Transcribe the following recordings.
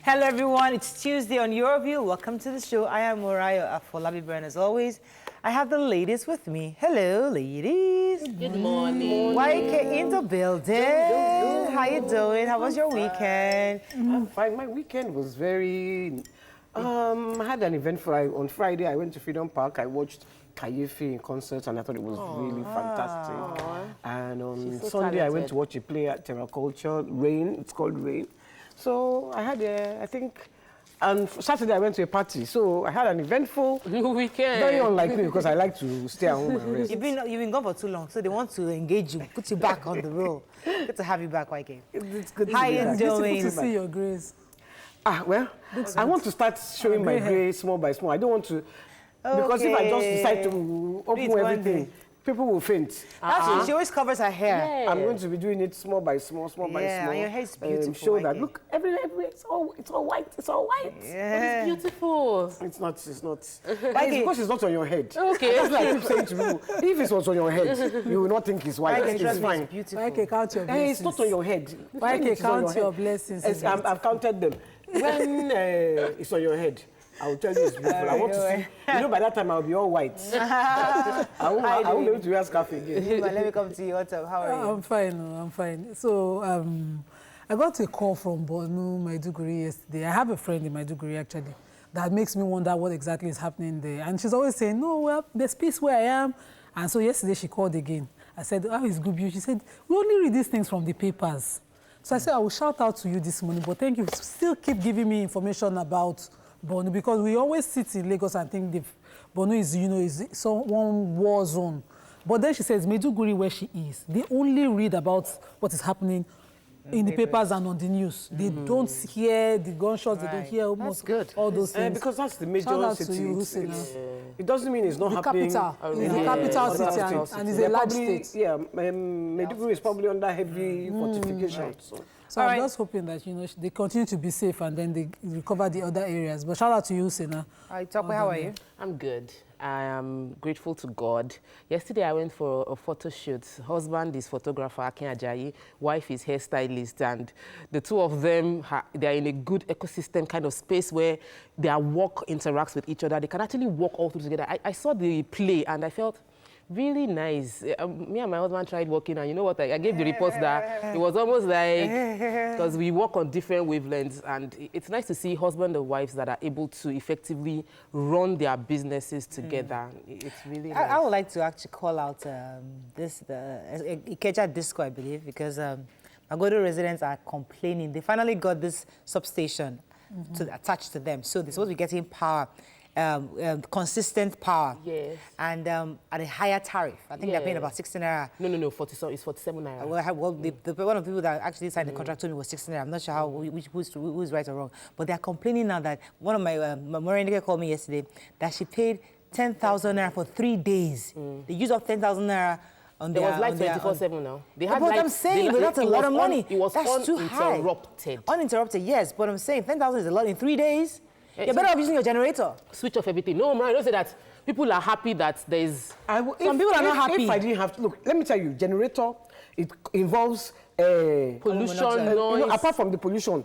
Hello everyone, it's Tuesday on Your View. Welcome to the show. I am Morayo Afolabi Brand as always. I have the ladies with me. Hello ladies. Good morning. YK in the building. How you doing? How was your weekend? I'm fine. My weekend was very... I had an event on Friday. I went to Freedom Park. I watched Kayefi in concert and I thought it was really fantastic. And on Sunday I went to watch a play at Terra Culture, Rain. It's called Rain. So I had I think, and Saturday I went to a party. So I had an eventful weekend. Very unlike me because I like to stay at home and rest. You've been gone for too long, so they want to engage you, put you back on the roll. Good to have you back, YK. It's good How you back. doing? It's good to see your grace. Well, I want to start showing my grace small by small. I don't want to, because if I just decide to open everything, people will faint. Actually, she always covers her hair. Yeah. I'm going to be doing it small by small, by small. Yeah, and your hair is beautiful. Show that, look, everywhere, it's all white, it's all white. Yeah. It's beautiful. It's not. It's because it's not on your head. Okay. That's like I keep saying to people, if it was on your head, you will not think it's white. It's fine. Beautiful. YK, count your blessings. It's not on your head. YK, count your blessings. I've counted them. When it's on your head, I will tell you it's beautiful. I want to see. By that time I'll be all white. I won't be able to wear scarf again. Let me come to you. What's up? How are you? I'm fine. I'm fine. So I got a call from Bonu, Maiduguri yesterday. I have a friend in Maiduguri actually that makes me wonder what exactly is happening there. And she's always saying, no, well, there's peace where I am. And so yesterday she called again. I said, how is good? She said, we only read these things from the papers. So I said, I will shout out to you this morning, but thank you. Still keep giving me information about Bonu, because we always sit in Lagos and think Bonu is, is one war zone. But then she says, Maiduguri, where she is, they only read about what is happening in the papers and on the news. They don't hear the gunshots, they don't hear almost all those things. Because that's the major Shout out city. To you, it doesn't mean it's not happening. Capital. It's the capital city and it's a large state. Yeah, Maiduguri is probably under heavy fortification. Right. So I'm just hoping that they continue to be safe and then they recover the other areas. But shout out to you, Sena. Hi, Tokwe, how are you? I'm good. I am grateful to God. Yesterday I went for a photo shoot. Husband is photographer, Akin Ajayi. Wife is hairstylist, and the two of them they are in a good ecosystem kind of space where their work interacts with each other. They can actually work all through together. I saw the play and I felt really nice. Me and my husband tried working, and you know what? I gave the reports that it was almost like, because we work on different wavelengths, and it's nice to see husband and wives that are able to effectively run their businesses together. It's really nice. I would like to actually call out the Ikeja Disco, I believe, because Magodo residents are complaining. They finally got this substation attached to them, so they're supposed to be getting power. Consistent power. Yes. And at a higher tariff. I think they're paying about 16 naira. No, 47 naira. Well, one of the people that actually signed the contract told me was 16 naira. I'm not sure who's right or wrong. But they're complaining now that one of my Morinike called me yesterday that she paid 10,000 naira for 3 days. They use up 10,000 naira. There was like 24/7 now. They had but I'm saying, but that's a lot of money. It was that's too high. Uninterrupted, yes. But I'm saying 10,000 is a lot in 3 days. You're better off using your generator. Switch off everything. No, man, I don't say that. People are happy that there is... Some people are not happy. If I didn't have to... Look, let me tell you, generator, it involves... pollution, noise. Apart from the pollution,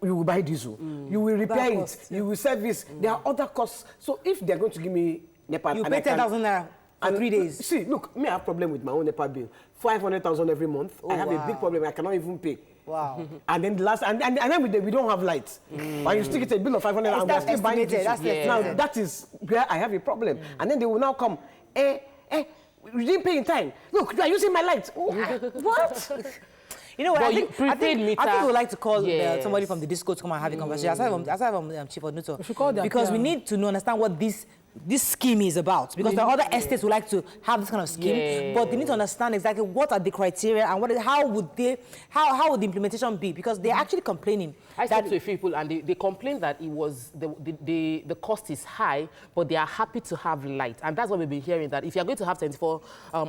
you will buy diesel. You will repair it. You will service. There are other costs. So if they're going to give me NEPA... You pay 10,000 naira for 3 days. See, look, me, I have a problem with my own NEPA bill. 500,000 every month. I have a big problem. I cannot even pay. Wow. And then the last, and then we don't have lights. When you stick it a bill of 500, and we're still buying it. Now that is where I have a problem. And then they will now come, you didn't pay in time. Look, you are using my lights. What? You know what? I think we would like to call somebody from the disco to come and have a conversation. Aside from Chief Onuto, because we need to understand what this scheme is about, because the other estates would like to have this kind of scheme, but they need to understand exactly what are the criteria and how would the implementation be, because they're actually complaining. I spoke to a few people and they complained that it was the cost is high, but they are happy to have light, and that's what we've been hearing, that if you're going to have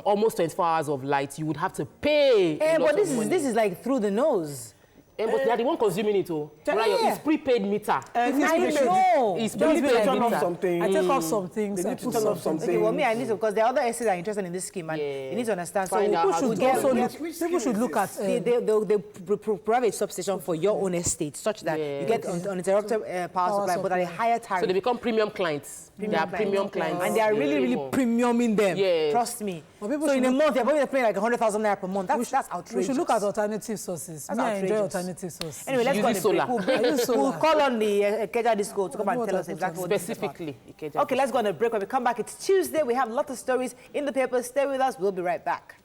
almost 24 hours of light, you would have to pay. But this is like through the nose. But they are the one consuming it, oh. Right, it's prepaid meter. I know. It's prepaid meter. I take off some things. They need to turn off some things. Okay, well, me, I need to, because there are other essays that are interested in this scheme, and you need to understand. So people should look at... They provide a substation for your own estate, such that you get uninterrupted power supply, but at a higher tariff. So they become premium clients. They are premium clients. And they are really, really premium in them. Trust me. So in a month, they're probably paying like 100,000 naira per month. That's outrageous. We should look at alternative sources. I enjoy alternative sources. Anyway, let's go on a break. We'll call on the Ikeja Disco to come and tell us exactly what specifically. Okay, let's go on a break. When we come back, it's Tuesday. We have a lot of stories in the paper. Stay with us. We'll be right back.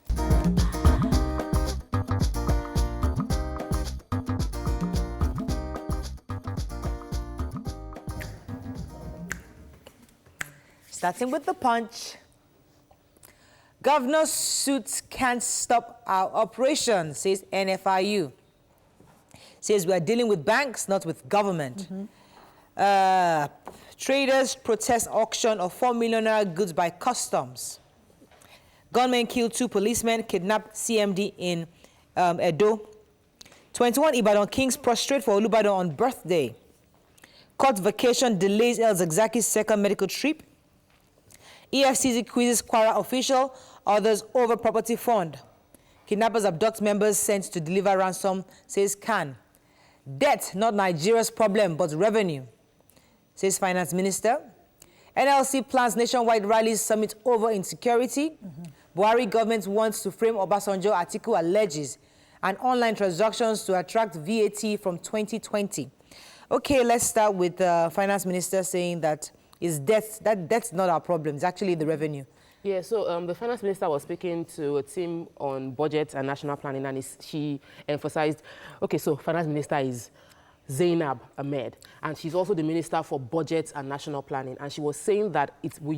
Starting with the punch. Governor's suits can't stop our operation, says NFIU. Says we are dealing with banks, not with government. Traders protest auction of 4 million naira goods by customs. Gunmen killed 2 policemen, kidnapped CMD in Edo. 21 Ibadan kings prostrate for Olubadan on birthday. Court vacation delays El Zakzaki's second medical trip. EFCC quizzes Kwara official, others over property fund. Kidnappers abduct members sent to deliver ransom, says Khan. Debt, not Nigeria's problem, but revenue, says Finance Minister. NLC plans nationwide rallies summit over insecurity. Buhari government wants to frame Obasanjo, Atiku alleges. And online transactions to attract VAT from 2020. Okay, let's start with the Finance Minister saying that that's not our problem. It's actually the revenue. Yeah, so the Finance Minister was speaking to a team on budget and national planning, and she emphasized, okay, so Finance Minister is Zainab Ahmed, and she's also the Minister for Budget and National Planning, and she was saying that we're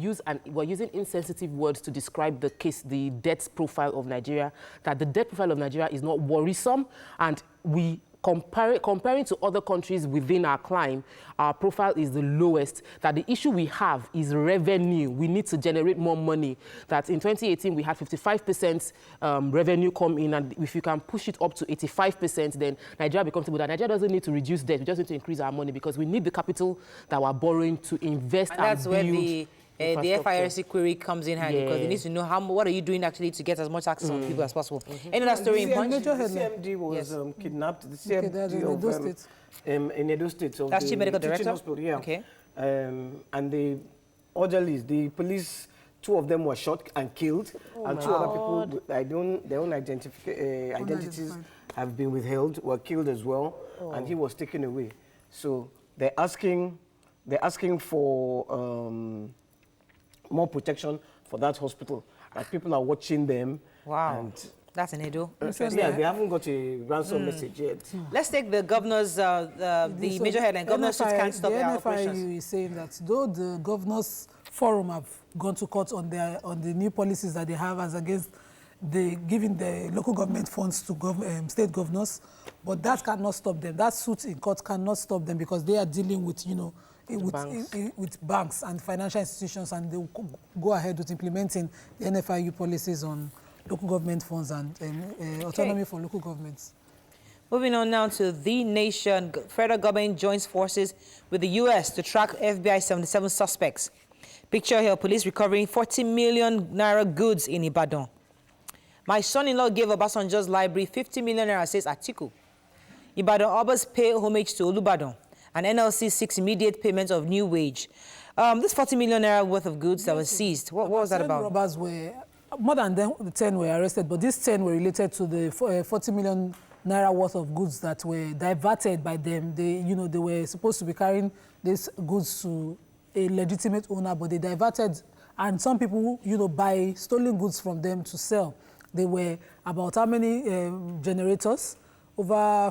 using insensitive words to describe the debt profile of Nigeria, that the debt profile of Nigeria is not worrisome, and comparing to other countries within our climb, our profile is the lowest, that the issue we have is revenue. We need to generate more money. That in 2018, we had 55% revenue come in, and if you can push it up to 85%, then Nigeria becomes stable. That Nigeria doesn't need to reduce debt. We just need to increase our money because we need the capital that we're borrowing to invest and that's build. Where the FIRC query comes in handy because they need to know what are you doing actually to get as much access on people as possible. Any other story in Punch? The CMD was kidnapped. The CMD in Edo State. So that's Chief Medical Director? Hospital, yeah. Okay. And the orderlies, the police, 2 of them were shot and killed. And 2 other people, their own identities have been withheld, were killed as well. And he was taken away. So they're asking for more protection for that hospital. Like people are watching them. Wow. And that's an Edo. Yeah, they haven't got a ransom message yet. Let's take the governor's, the major headline. Governors can't stop their operations. The NFIU is saying that though the governors forum have gone to court on the new policies that they have as against giving the local government funds to state governors, but that cannot stop them. That suit in court cannot stop them because they are dealing with, with banks and financial institutions, and they will go ahead with implementing the NFIU policies on local government funds and autonomy for local governments. Moving on now to The Nation. Federal government joins forces with the U.S. to track FBI 77 suspects. Picture here, police recovering 40 million naira goods in Ibadan. My son-in-law gave Obasanjo's library 50 million naira, says Atiku. Ibadan Obas pay homage to Olubadan. And NLC seeks immediate payment of new wage. This 40 million naira worth of goods that was seized, what was that about? Robbers were, more than 10 were arrested, but these 10 were related to the 40 million naira worth of goods that were diverted by them. They were supposed to be carrying these goods to a legitimate owner, but they diverted, and some people, buy stolen goods from them to sell. They were about how many generators? Over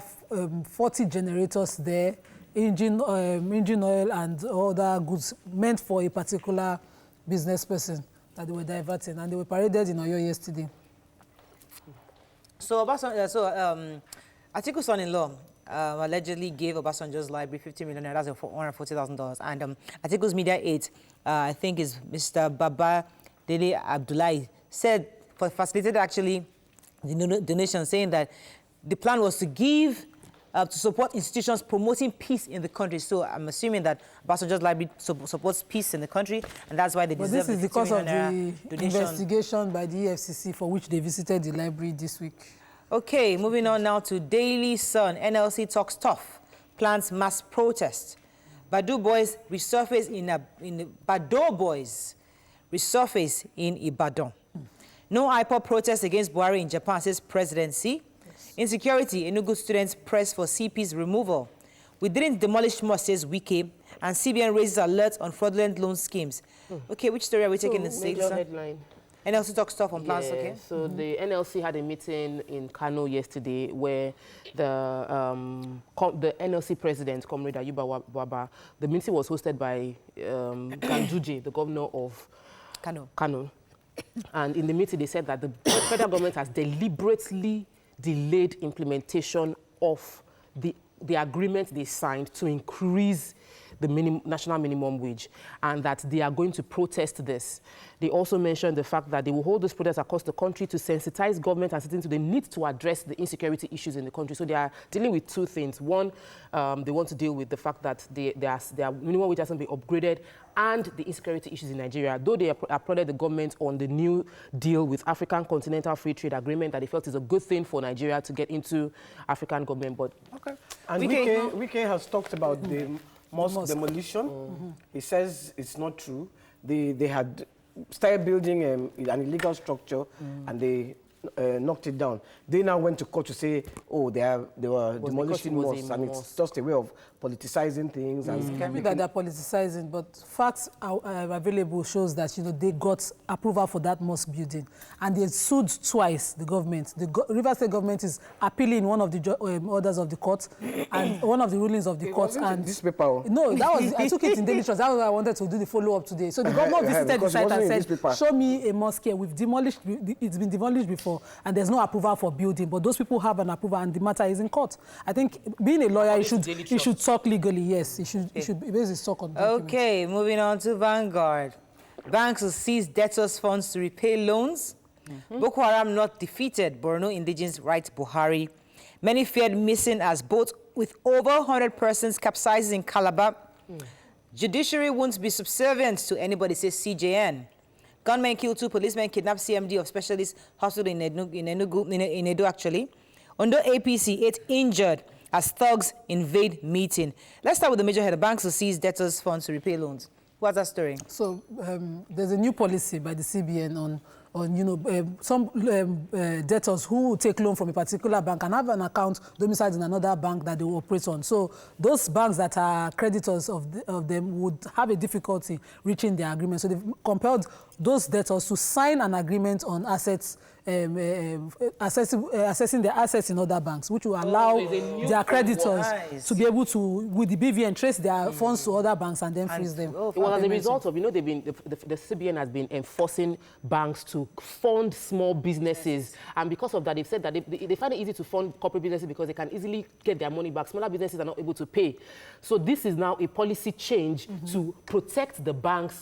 40 generators there. Engine oil and other goods meant for a particular business person that they were diverting, and they were paraded in Oyo yesterday. So Atiku's son-in-law allegedly gave Obasanjo's library 50 million naira, that's $140,000. And Atiku's media aide, I think is Mr. Baba Dele Abdullahi, facilitated actually the donation, saying that the plan was to give to support institutions promoting peace in the country. So I'm assuming that Obasanjo's library supports peace in the country, and that's why they deserve this is the because of the donation. investigation by the EFCC for which they visited the library this week. Okay, moving on now to Daily Sun. NLC talks tough, plans mass protest. Bado boys resurface in Ibadan. No IPOB protest against Buhari in Japan, says presidency. Insecurity, Enugu students press for CP's removal. We didn't demolish mosque, says Wike, and CBN raises alerts on fraudulent loan schemes. Okay, which story are we taking in the major headline. NLC talks stuff on plans, okay? So the NLC had a meeting in Kano yesterday where the NLC president, Comrade Ayuba Waba, the meeting was hosted by Ganduje, the governor of Kano. And in the meeting, they said that the federal government has deliberately delayed implementation of the agreement they signed to increase the national minimum wage, and that they are going to protest this. They also mentioned the fact that they will hold this protest across the country to sensitize government and citizens to the need to address the insecurity issues in the country. So they are dealing with two things. One, they want to deal with the fact that their minimum wage hasn't been upgraded, and the insecurity issues in Nigeria. Though they applauded the government on the new deal with African Continental Free Trade Agreement that they felt is a good thing for Nigeria to get into African government. But and Wike has talked about the mosque demolition. He says it's not true. They had started building an illegal structure and they knocked it down. They now went to court to say, oh, they were demolishing mosques, and it's just a way of politicizing things. And that they're politicizing, but facts available shows that they got approval for that mosque building, and they sued twice the government. The River State government is appealing one of the orders of the court and one of the rulings of the court. And this paper. No, that was I took it in Daily Trust. That was what I wanted to do the follow-up today. So the government visited the site and said, "Show me a mosque here. We've demolished. It's been demolished before, and there's no approval for building. But those people have an approval, and the matter is in court." I think being a lawyer, you should talk legally. Yes, it should basically talk on documents. Okay, moving on to Vanguard. Banks will seize debtors' funds to repay loans. Boko Haram not defeated. Borno indigenous writes Buhari. Many feared missing as boat with over 100 persons capsized in Calabar. Judiciary won't be subservient to anybody, says CJN. Gunmen kill 2 policemen, kidnap CMD of specialist hospital in Edo actually. Under APC, 8 injured as thugs invade meeting. Let's start with the major head. Banks will seize debtors' funds to repay loans. What's that story? So there's a new policy by the CBN on some debtors who will take loan from a particular bank and have an account domiciled in another bank that they will operate on. So those banks that are creditors of them would have a difficulty reaching their agreement. So they've compelled those debtors to sign an agreement on assets, assessing their assets in other banks, which will allow their creditors to be able to, with the BVN, trace their funds to other banks and then freeze them. Well, as a result of, the CBN has been enforcing banks to fund small businesses, and because of that, they've said that they find it easy to fund corporate businesses because they can easily get their money back. Smaller businesses are not able to pay. So this is now a policy change to protect the banks,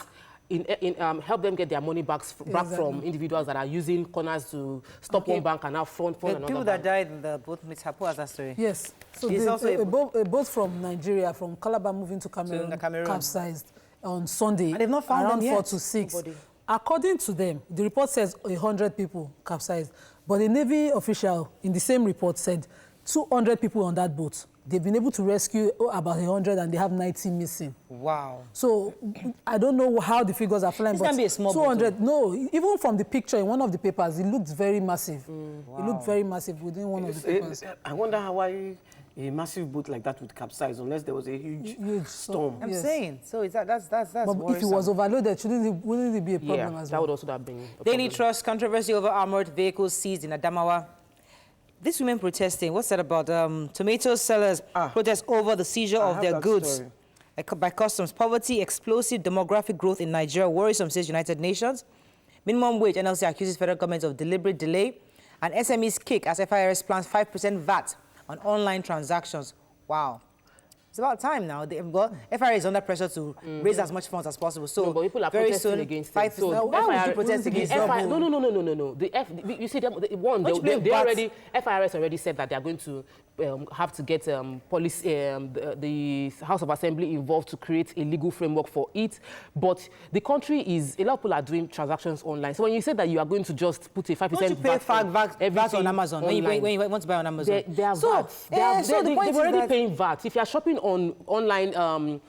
help them get their money back from individuals that are using corners to stop one bank and now fund another bank. People that died in the boat, Ms. Hapo, has that story? Yes. So a boat from Nigeria, from Calabar moving to Cameroon, capsized on Sunday. And they've not found around them 4 to 6. According to them, the report says 100 people capsized. But a Navy official in the same report said 200 people on that boat. They've been able to rescue about 100 and they have 90 missing. Wow. So I don't know how the figures are flying, but can be a small 200, no, even from the picture in one of the papers, it looked very massive. Wow. It looked very massive within one of the papers. I wonder why a massive boat like that would capsize unless there was a huge storm. I'm saying, so that's but worrisome. if it was overloaded, wouldn't it be a problem as well? That would also have been a problem. Daily Trust, controversy over armored vehicles seized in Adamawa. These women protesting, what's that about? Tomato sellers protest over the seizure of their goods by customs. Poverty, explosive demographic growth in Nigeria, worrisome, says United Nations. Minimum wage, NLC accuses federal government of deliberate delay. And SMEs kick as FIRS plans 5% VAT on online transactions. Wow. It's about time now. FIRA is under pressure to raise as much funds as possible. So but people are protesting against it. So why would you protest against it? No. You see, they already, FIRS already said that they are going to have to get the House of Assembly involved to create a legal framework for it. But the country is, a lot of people are doing transactions online. So when you say that you are going to just put a 5% don't you pay VAT on Amazon when you want to buy on Amazon? They are VAT. They've already paying VAT. If you are shopping on online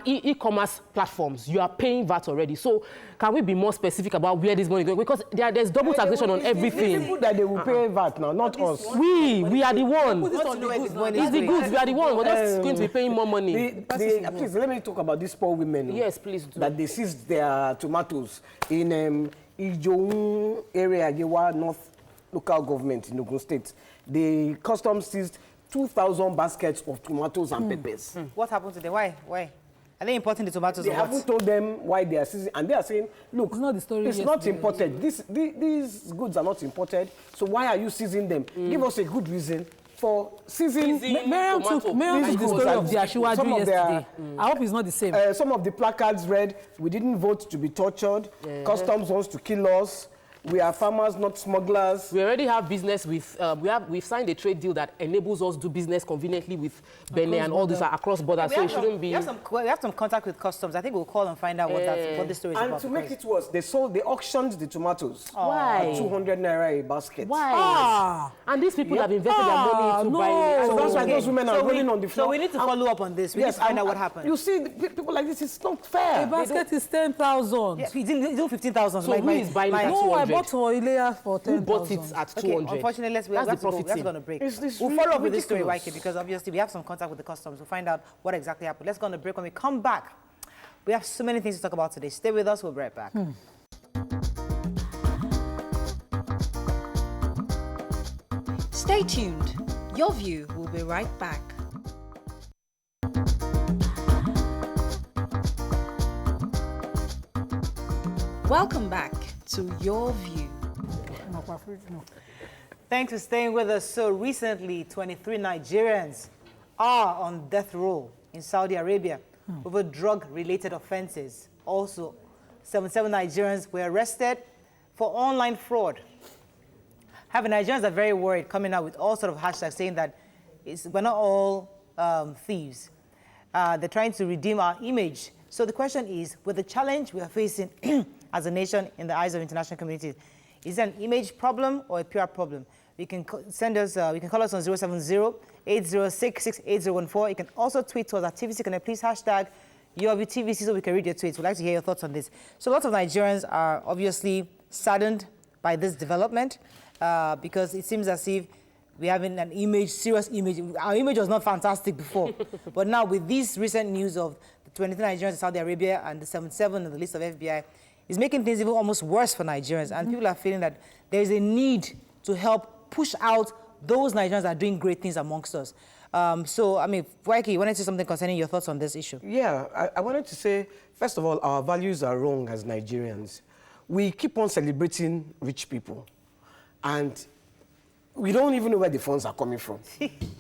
e-commerce platforms, you are paying VAT already. So can we be more specific about where this money is going? Because there's double taxation on everything. It's people that they will pay VAT now, not us. We are the one. It's the goods. We are the one. We're just going to be paying more money. Please, let me talk about these poor women. Yes, please do. That they seized their tomatoes in Ijoun area, Yewa North local government in Ogun State. The customs seized 2,000 baskets of tomatoes and peppers. What happened to them? Why? Are they importing the tomatoes? They haven't told them why they are seizing, and they are saying, look, it's not the story. It's not imported. These goods are not imported. So why are you seizing them? Give us a good reason for seizing. Miriam took the story of the Ashiwaju yesterday. I hope it's not the same. Some of the placards read, "We didn't vote to be tortured. Customs wants to kill us. We are farmers, not smugglers." We already have business with, we've signed a trade deal that enables us to do business conveniently with Benin and all these are across borders, so it shouldn't be... We have some contact with customs. I think we'll call and find out what this story is about. And to make it worse, they auctioned the tomatoes. Why? At 200 naira a basket. Why? And these people have invested their money into buying it. So that's why those women are rolling on the floor. So we need to follow up on this. We need to find out what happened. You see, people like this, it's not fair. A basket is 10,000. Yeah, we didn't 15,000. So who is buying it at 200? I bought for Ilea for 10,000. Who bought it at 200? Okay, unfortunately, we have to go on a break. We'll follow up with this story, YK, because obviously we have some contact with the customs. We'll find out what exactly happened. Let's go on a break. When we come back, we have so many things to talk about today. Stay with us. We'll be right back. Stay tuned. Your View will be right back. Welcome back to Your View. Thanks for staying with us. So recently, 23 Nigerians are on death row in Saudi Arabia over drug-related offenses. Also, 77 Nigerians were arrested for online fraud. Nigerians are very worried, coming out with all sort of hashtags saying that we're not all thieves. They're trying to redeem our image. So the question is, with the challenge we are facing as a nation in the eyes of international communities, is it an image problem or a PR problem? You can send us, you can call us on 070-806-68014. You can also tweet to us at TVC. Can I please hashtag YourViewTVC so we can read your tweets. We'd like to hear your thoughts on this. So lots of Nigerians are obviously saddened by this development because it seems as if we're having an image, serious image. Our image was not fantastic before. But now with this recent news of the 23 Nigerians in Saudi Arabia and the 77 on the list of FBI, it's making things even almost worse for Nigerians. And people are feeling that there is a need to help push out those Nigerians that are doing great things amongst us. So, I mean, Waiki, you wanted to say something concerning your thoughts on this issue? Yeah, I wanted to say, first of all, our values are wrong as Nigerians. We keep on celebrating rich people, and we don't even know where the funds are coming from.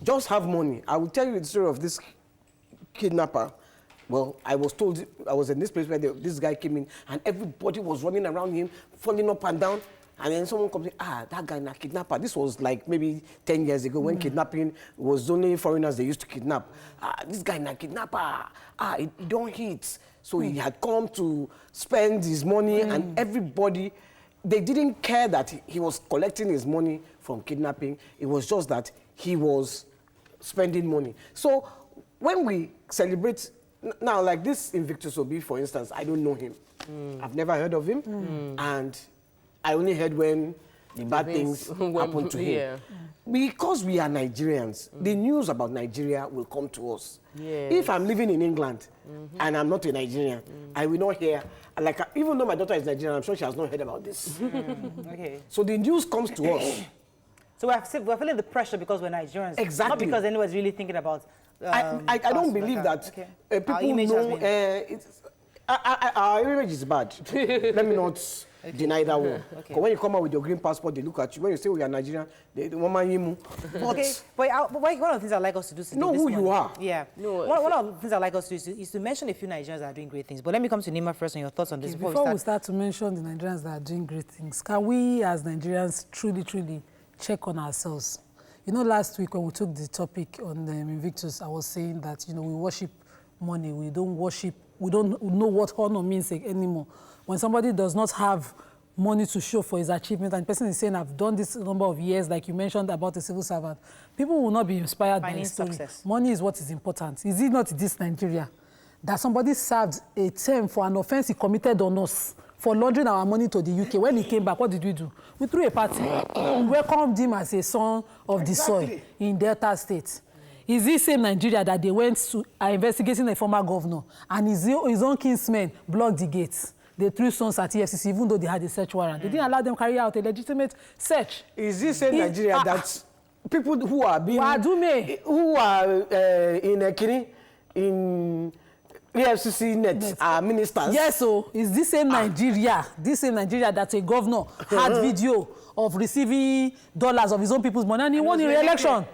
Just have money. I will tell you the story of this kidnapper. Well, I was told, I was in this place where this guy came in, and everybody was running around him, falling up and down. And then someone comes in, that guy na kidnapper. This was like maybe 10 years ago when kidnapping was only foreigners they used to kidnap. This guy na kidnapper. He don't hit. So he had come to spend his money, and everybody, they didn't care that he was collecting his money from kidnapping. It was just that he was spending money. So when we celebrate, now like this Invictus Obi, for instance, I don't know him. I've never heard of him. And I only heard when the bad things happened to him. Yeah. Because we are Nigerians, the news about Nigeria will come to us. Yes. If I'm living in England and I'm not a Nigerian, I will not hear. Like, even though my daughter is Nigerian, I'm sure she has not heard about this. Okay. So the news comes to us. So we're feeling the pressure because we're Nigerians. Exactly. Not because anyone's really thinking about... I don't believe that people know... our image is bad. Let me not deny that one. Because when you come out with your green passport, they look at you. When you say we are Nigerian, they want you. Okay, but one of the things I'd like us to do today. Know who you are. Yeah. No, one of the things I'd like us to do is to mention a few Nigerians that are doing great things. But let me come to Nima first on your thoughts on this. Before we start to mention the Nigerians that are doing great things, can we as Nigerians truly check on ourselves? You know, last week when we took the topic on Invictus, I was saying that, you know, we worship money. We don't know what honor means anymore. When somebody does not have money to show for his achievement, and the person is saying, I've done this number of years, like you mentioned about the civil servant, people will not be inspired by his story. Success. Money is what is important. Is it not this Nigeria that somebody served a term for an offense he committed on us for laundering our money to the UK? When he came back, what did we do? We threw a party. We welcomed him as a son of the soil in Delta State. Is this same Nigeria that they went to investigating a former governor and his own kinsmen blocked the gates? They threw stones at EFCC even though they had a search warrant. They didn't allow them carry out a legitimate search. Is this same Nigeria that people who are being... who are in EFCC net are ministers? Yes, so is this same Nigeria, that a governor had video of receiving dollars of his own people's money and he won the re-election.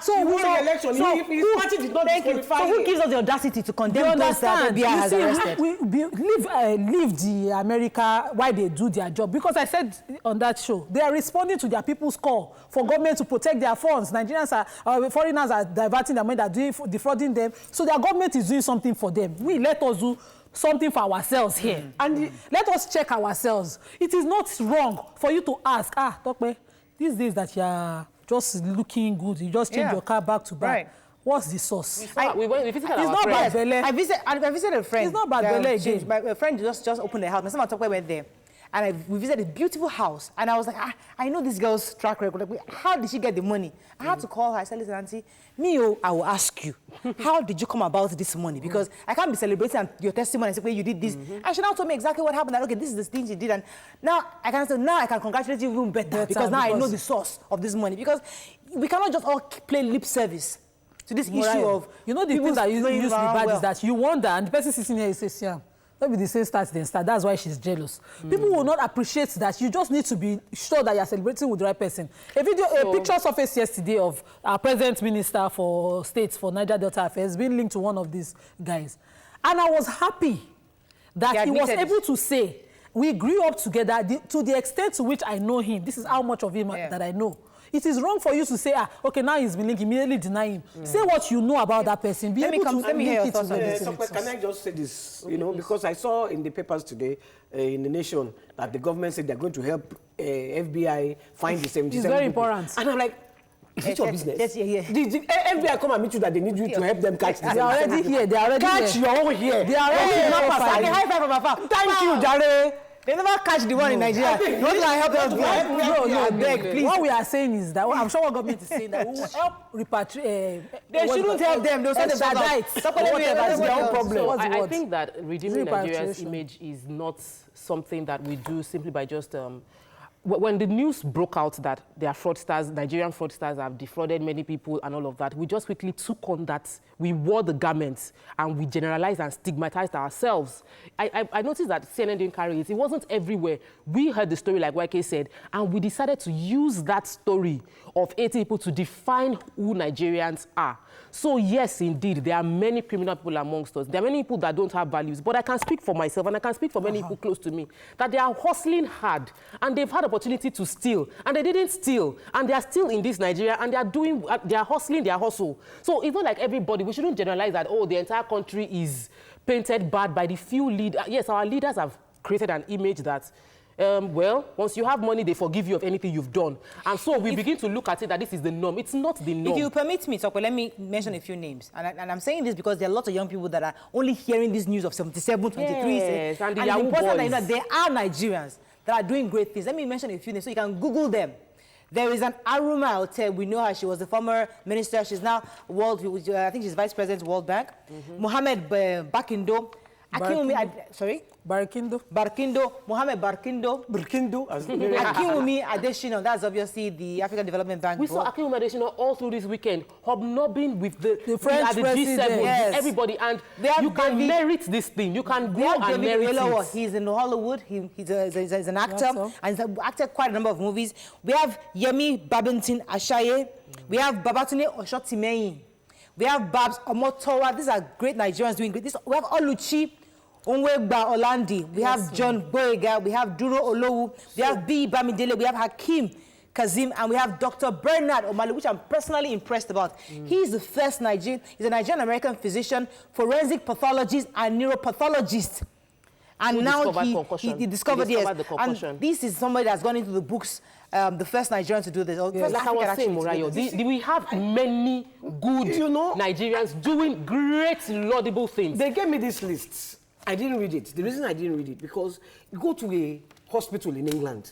So he won the election. His party did not disqualify him. So who gives us the audacity to condemn those that FBI has arrested? Leave the America why they do their job. Because I said on that show, they are responding to their people's call for government to protect their funds. Nigerians foreigners are diverting their money, they are defrauding them. So their government is doing something for them. Let us do something for ourselves here. And let us check ourselves. It is not wrong for you to ask, Tokpe, these days that you are just looking good, you just change your car back to back. Right. What's the source? We visited it's not bad belly. I visited a friend. It's not bad belly again. My friend just opened the house. My son Tokpe went there. And we visited a beautiful house. And I was like, I know this girl's track record. Like, how did she get the money? I had to call her. I said, listen, auntie, I will ask you, how did you come about this money? Because I can't be celebrating your testimony and say, well, you did this. And she now told me exactly what happened. Like, okay, this is the thing she did. And now I can congratulate you even better because now I know the source of this money. Because we cannot just all play lip service to this issue of... You know, the thing that you use bad is that you wonder, and the person sitting here says, yeah, maybe the same start then start. That's why she's jealous. People will not appreciate that. You just need to be sure that you're celebrating with the right person. A picture surfaced yesterday of our present minister for states for Niger Delta Affairs being linked to one of these guys. And I was happy that he was able to say, we grew up together to the extent to which I know him. This is how much of him that I know. It is wrong for you to say, okay, now he's been linked, immediately deny him. Say what you know about that person. Let me hear your thoughts on this. Can I just say this, you know, because I saw in the papers today, in The Nation, that the government said they're going to help FBI find the 77 It's very important. And I'm like, is it your business? Yes. Did FBI come and meet you that they need you to help them catch this? They are already here. Catch your own here. They are already here. High five from afar. Thank you, Jare. They never catch the one in Nigeria. You want to help them? No, beg, please. What we are saying is that, I'm sure what government is saying that we will help repatriate. They shouldn't help them. They'll send them back. Whatever is their own problem. I think that redeeming Nigeria's image is not something that we do simply by just... when the news broke out that there are fraudsters, Nigerian fraudsters have defrauded many people and all of that, we just quickly took on that. We wore the garments and we generalized and stigmatized ourselves. I noticed that CNN didn't carry it. It wasn't everywhere. We heard the story like YK said, and we decided to use that story of 80 people to define who Nigerians are. So yes, indeed, there are many criminal people amongst us. There are many people that don't have values, but I can speak for myself and I can speak for many people close to me, that they are hustling hard and they've had opportunity to steal and they didn't steal and they are still in this Nigeria and they are hustling their hustle. So it's not like everybody, we shouldn't generalize that, the entire country is painted bad by the few leaders. Yes, our leaders have created an image that once you have money, they forgive you of anything you've done. And so we begin to look at it that this is the norm. It's not the norm. If you permit me, Tokwe, let me mention a few names. And I'm saying this because there are lots of young people that are only hearing this news of 77, 23. Yes, and the important boys. that you know, there are Nigerians that are doing great things. Let me mention a few names so you can Google them. There is an Aruma Hotel. We know her. She was the former minister. She's now I think she's vice president of World Bank. Mohammed Bakindo. sorry? Barkindo. Mohammed Barkindo. Akinwumi Adesina, that's obviously the African Development Bank. We saw Akinwumi Adesina all through this weekend, hobnobbing with the French president. G7, everybody, and you can merit this thing. You can go and merit it. He's in Hollywood. He's an actor, and he's acted quite a number of movies. We have Yemi Babington Ashaye. We have Babatunde Oshotimeyin. We have Babs Omotowa. These are great Nigerians doing great. We have Oluchi Onwegba Olandi. We have John Boyega. We have Duro Olowu. We have B. Bamidele. We have Hakim Kazim. And we have Dr. Bernard Omali, which I'm personally impressed about. He's the first Nigerian. He's a Nigerian-American physician, forensic pathologist, and neuropathologist. And now he discovered the concussion. And this is somebody that's gone into the books, the first Nigerian to do this. Like I was saying, Morayo, we have many good Nigerians doing great, laudable things. They gave me these lists. I didn't read it. The reason I didn't read it, because you go to a hospital in England.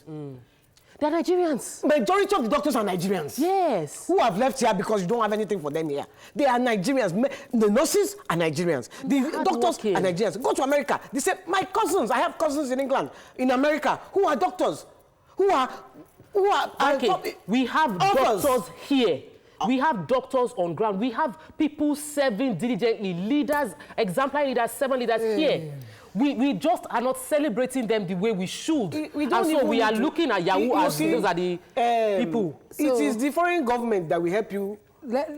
They're Nigerians. Majority of the doctors are Nigerians. Yes. Who have left here because you don't have anything for them here. They are Nigerians. The nurses are Nigerians. The doctors are Nigerians. Go to America. They say, my cousins, I have cousins in England, in America, who are doctors, who are okay. We have doctors here. We have doctors on ground. We have people serving diligently, leaders, exemplary leaders, servant leaders here. We just are not celebrating them the way we should. We are looking at Yahoo as those are the people. It is the foreign government that will help you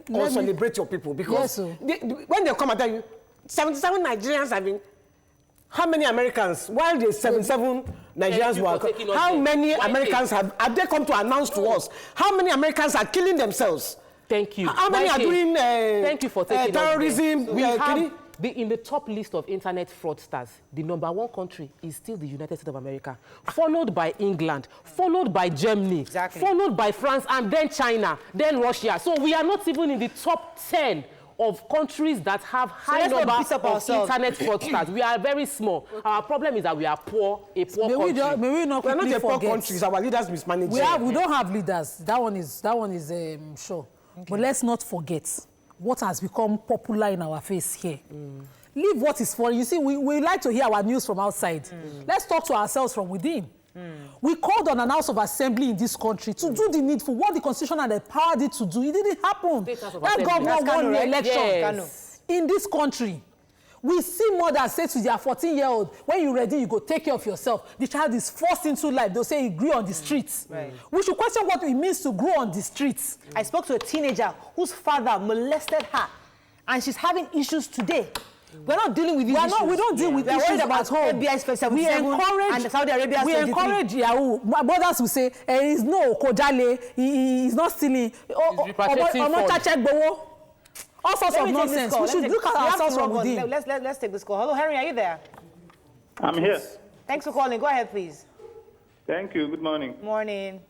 celebrate your people. Because when they come and tell you, 77 Nigerians have been... How many Americans, while the 77 Nigerians were... How many Americans have they come to announce to us? How many Americans are killing themselves? Thank you. How many are doing thank you for taking terrorism? We have in the top list of internet fraudsters. The #1 country is still the United States of America, followed by England, followed by Germany, followed by France, and then China, then Russia. So we are not even in the top 10 of countries that have high number of internet fraudsters. We are very small. Our problem is that we are poor, a poor country. May we not we are not a poor country. Our leaders mismanage. We don't have leaders. That one is sure. Okay. But let's not forget what has become popular in our face here. Leave what is foreign. You see, we like to hear our news from outside. Let's talk to ourselves from within. We called on an House of Assembly in this country to do the needful. What the Constitution and the power did to do, it didn't happen. That governor won the election in this country. We see mothers say to their 14-year-old, when you're ready, you go take care of yourself. The child is forced into life. They'll say he grew on the streets. We should question what it means to grow on the streets. I spoke to a teenager whose father molested her, and she's having issues today. We're not dealing with these issues. We don't deal with issues at home. We encourage, Saudi Arabia. We encourage Yahoo. Mothers will say, there is no Kojale, he is not stealing. All sorts of nonsense. We should look at ourselves from within. Let's take this call. Hello, Henry, are you there? I'm here. Thanks for calling. Go ahead, please. Thank you. Good morning. Morning.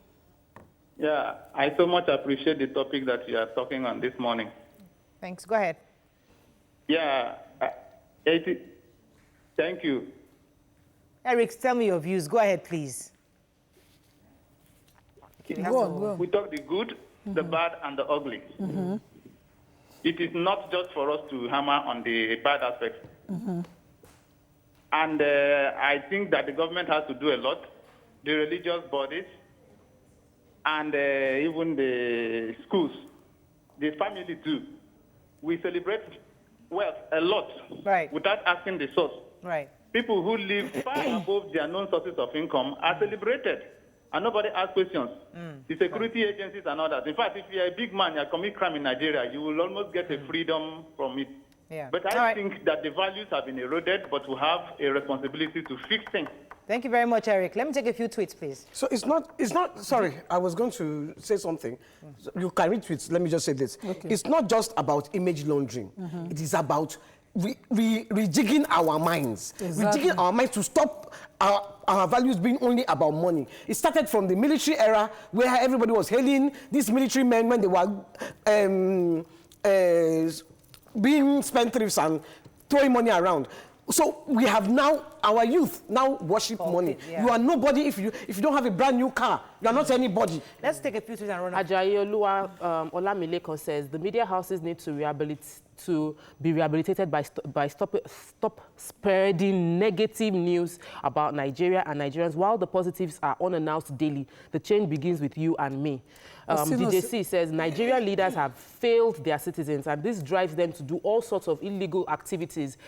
Yeah, I so much appreciate the topic that you are talking on this morning. Thanks. Go ahead. Yeah, thank you. Eric, tell me your views. Go ahead, please. Go on. We talk the good, the bad, and the ugly. It is not just for us to hammer on the bad aspects. And I think that the government has to do a lot, the religious bodies, and even the schools, the family too. We celebrate wealth a lot without asking the source. People who live far above their known sources of income are celebrated. And nobody asks questions. The security agencies and others. In fact, if you're a big man, you commit crime in Nigeria, you will almost get a freedom from it. But I think that the values have been eroded, but we have a responsibility to fix things. Thank you very much, Eric. Let me take a few tweets, please. So it's not, sorry, I was going to say something. You can read tweets, let me just say this. It's not just about image laundering. It is about rejigging our minds. Rejigging our minds to stop our values being only about money. It started from the military era where everybody was hailing these military men when they were being spendthrifts and throwing money around. So we have now, our youth now worship money. Yeah. You are nobody if you don't have a brand new car. You are not anybody. Let's take a few tweets and run up. Ajayi Oluwa Olamilekon says, the media houses need to be rehabilitated by stop spreading negative news about Nigeria and Nigerians while the positives are unannounced daily. The change begins with you and me. DJC says, Nigerian leaders have failed their citizens, and this drives them to do all sorts of illegal activities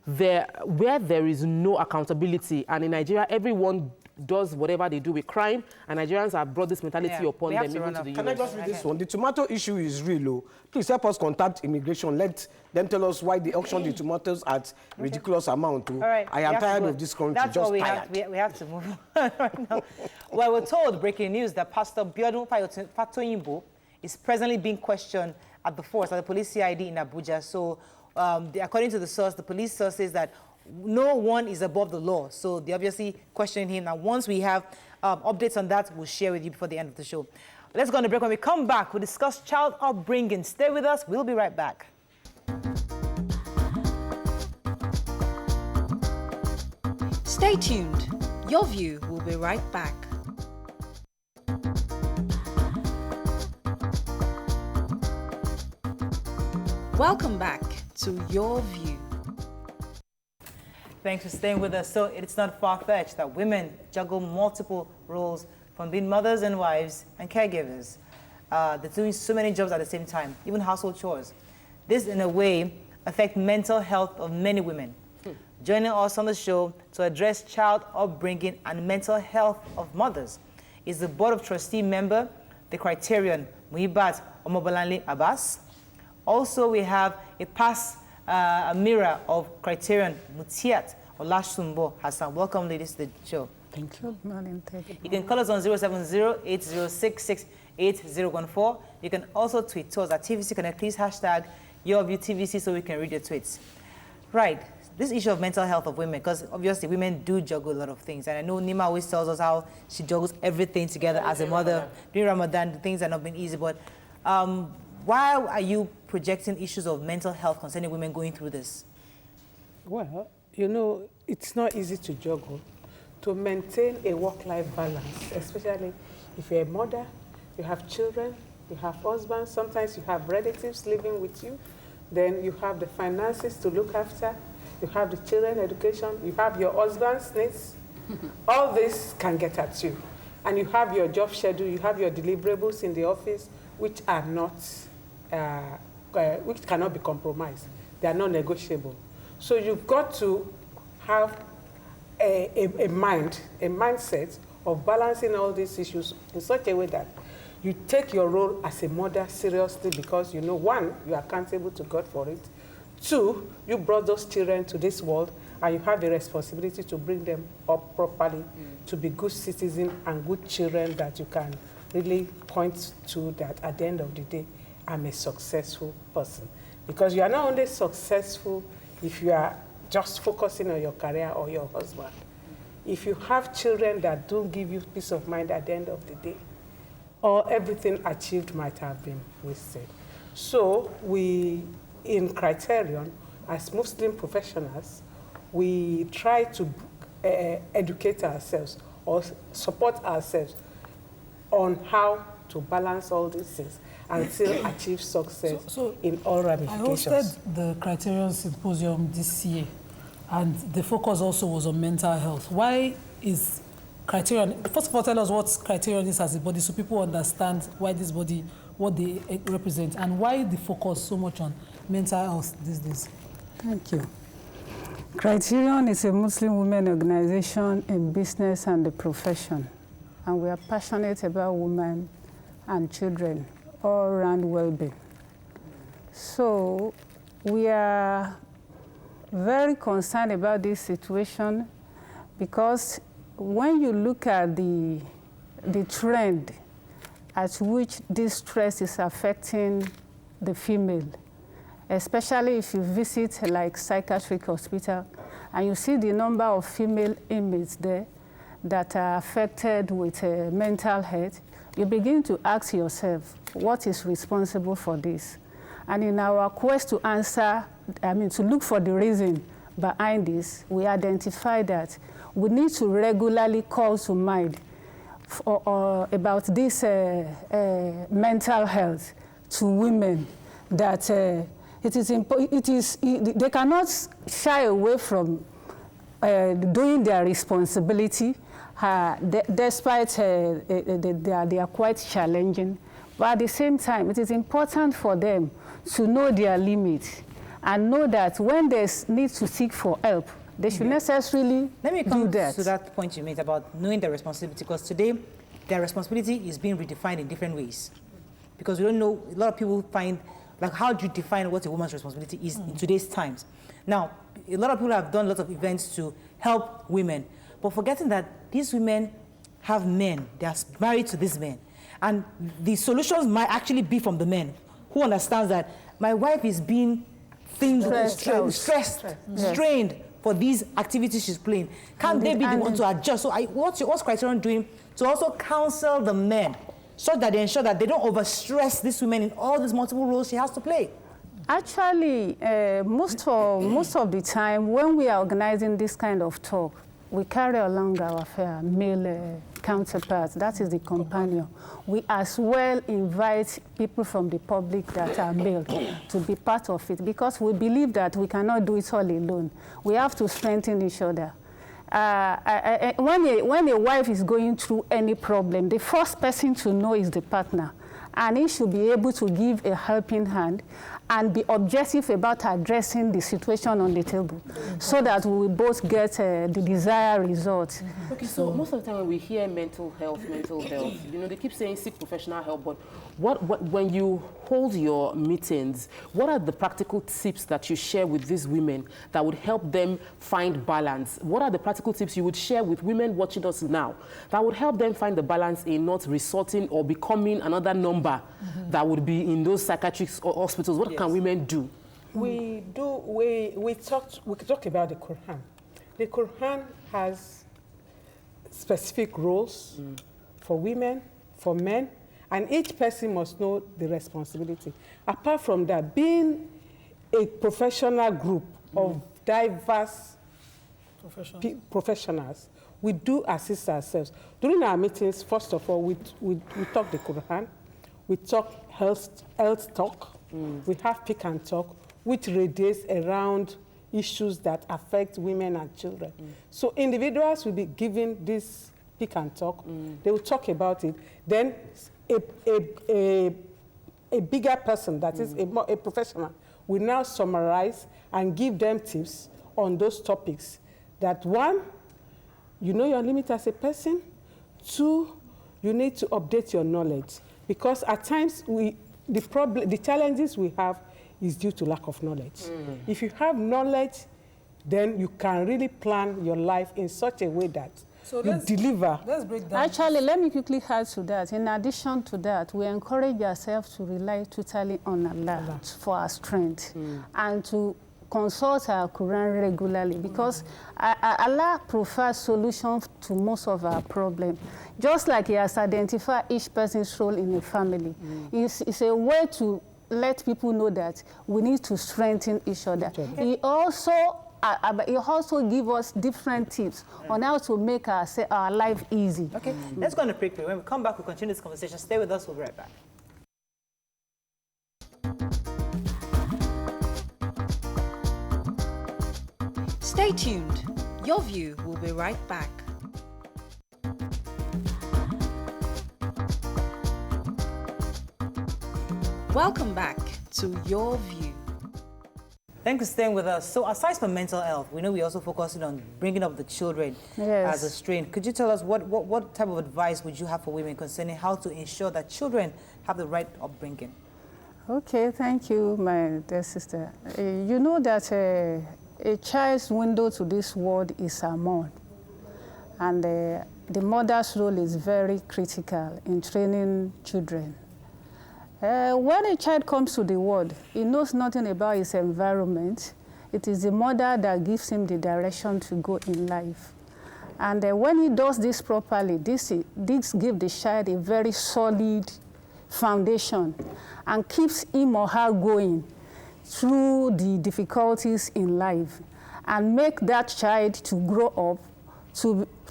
where there is no accountability. And in Nigeria, everyone does whatever they do with crime, and Nigerians have brought this mentality upon them even to the US. Can I just read this one? The tomato issue is real. Please help us contact immigration. Let them tell us why they auction the tomatoes at ridiculous amount. Right. I am tired of this country. That's all we have. We have to move on right now. Well, we're told, breaking news, that Pastor Biodun Fatoyinbo is presently being questioned at the force, at the police CID in Abuja. So, according to the source, the police source says that no one is above the law. So they're obviously questioning him. Now, once we have updates on that, we'll share with you before the end of the show. Let's go on a break. When we come back, we'll discuss child upbringing. Stay with us. We'll be right back. Stay tuned. Your View will be right back. Welcome back to Your View. Thanks for staying with us. So it's not far-fetched that women juggle multiple roles, from being mothers and wives and caregivers. They're doing so many jobs at the same time, even household chores. This, in a way, affects mental health of many women. Joining us on the show to address child upbringing and mental health of mothers is the Board of Trustee member, the Criterion, Muhibat Omobolanle Abbas. Also, we have a mirror of Criterion, Mutiat Olashumbo Hassan. Welcome, ladies, to the show. Thank you. You can call us on 070-8066-8014. You can also tweet to us at TVC Connect. Please hashtag YourViewTVC so we can read your tweets. Right. This issue of mental health of women, because obviously women do juggle a lot of things. And I know Nima always tells us how she juggles everything together as a mother. During Ramadan, things are not been easy. But why are you projecting issues of mental health concerning women going through this? Well, you know, it's not easy to juggle. To maintain a work-life balance, especially if you're a mother, you have children, you have husbands, sometimes you have relatives living with you, then you have the finances to look after, you have the children education, you have your husband's needs. All this can get at you. And you have your job schedule, you have your deliverables in the office, which are not, which cannot be compromised. They are not negotiable. So you've got to have a mindset of balancing all these issues in such a way that you take your role as a mother seriously because you know, one, you are accountable to God for it. Two, you brought those children to this world and you have a responsibility to bring them up properly, to be good citizens and good children that you can really point to that at the end of the day, I'm a successful person. Because you are not only successful if you are just focusing on your career or your husband. If you have children that don't give you peace of mind at the end of the day, or everything achieved might have been wasted. So we, in Criterion, as Muslim professionals, we try to educate ourselves or support ourselves on how to balance all these things and still achieve success in all ramifications. I hosted the Criterion Symposium this year, and the focus also was on mental health. Why is Criterion, first of all, tell us what Criterion is as a body so people understand why this body, what they represent, and why the focus so much on mental health these days. Thank you. Criterion is a Muslim women organization in business and the profession, and we are passionate about women and children, all around well-being. So we are very concerned about this situation because when you look at the trend at which this stress is affecting the female, especially if you visit like psychiatric hospital and you see the number of female inmates there that are affected with mental health, you begin to ask yourself, what is responsible for this? And in our quest to answer, to look for the reason behind this, we identified that we need to regularly call to mind about this mental health to women, that they cannot shy away from doing their responsibility, despite they are quite challenging. But at the same time, it is important for them to know their limits and know that when they need to seek for help, they should necessarily Let me come do that. to that point you made about knowing their responsibility, because today their responsibility is being redefined in different ways. Because we don't know, a lot of people find, like, how do you define what a woman's responsibility is in today's times? Now, a lot of people have done a lot of events to help women, but forgetting that these women have men, they are married to these men. And the solutions might actually be from the men who understands that my wife is being stressed, strained for these activities she's playing. Can't they be the one to adjust? So what's Criterion doing to also counsel the men so that they ensure that they don't overstress these women in all these multiple roles she has to play? Actually, most of the time when we are organizing this kind of talk, we carry along our male counterparts, that is the companion. We as well invite people from the public that are male to be part of it, because we believe that we cannot do it all alone. We have to strengthen each other. When a wife is going through any problem, the first person to know is the partner. And he should be able to give a helping hand and be objective about addressing the situation on the table, so that we will both get the desired result. Okay, so most of the time when we hear mental health, you know, they keep saying seek professional help, but when you hold your meetings, what are the practical tips that you share with these women that would help them find balance? What are the practical tips you would share with women watching us now that would help them find the balance in not resorting or becoming another number that would be in those psychiatric hospitals? What can women do? We talk about the Quran. The Quran has specific roles for women, for men, and each person must know the responsibility. Apart from that, being a professional group of diverse professionals, we do assist ourselves. During our meetings, first of all, we talk the Quran, we talk health talk, we have pick and talk, which radiates around issues that affect women and children. So individuals will be given this pick and talk, they will talk about it, then a bigger person, that is a professional, will now summarize and give them tips on those topics. That one, you know your limit as a person. Two, you need to update your knowledge, because at times the challenges we have is due to lack of knowledge. If you have knowledge, then you can really plan your life in such a way that you deliver. Let's break down. Actually, let me quickly add to that. In addition to that, we encourage ourselves to rely totally on Allah for our strength and to consult our Quran regularly, because Allah provides solutions to most of our problems. Just like He has identified each person's role in a family. It's a way to let people know that we need to strengthen each other. He also gives us different tips on how to make our life easy. Okay, let's go on a break. When we come back, we'll continue this conversation. Stay with us, we'll be right back. Stay tuned. Your View will be right back. Welcome back to Your View. Thanks for staying with us. So aside from mental health, we know we also focusing on bringing up the children as a strain. Could you tell us what type of advice would you have for women concerning how to ensure that children have the right upbringing? Okay, thank you, my dear sister. You know that a child's window to this world is her mom. And the mother's role is very critical in training children. When a child comes to the world, he knows nothing about his environment. It is the mother that gives him the direction to go in life. And when he does this properly, this gives the child a very solid foundation and keeps him or her going through the difficulties in life. and make that child to grow up,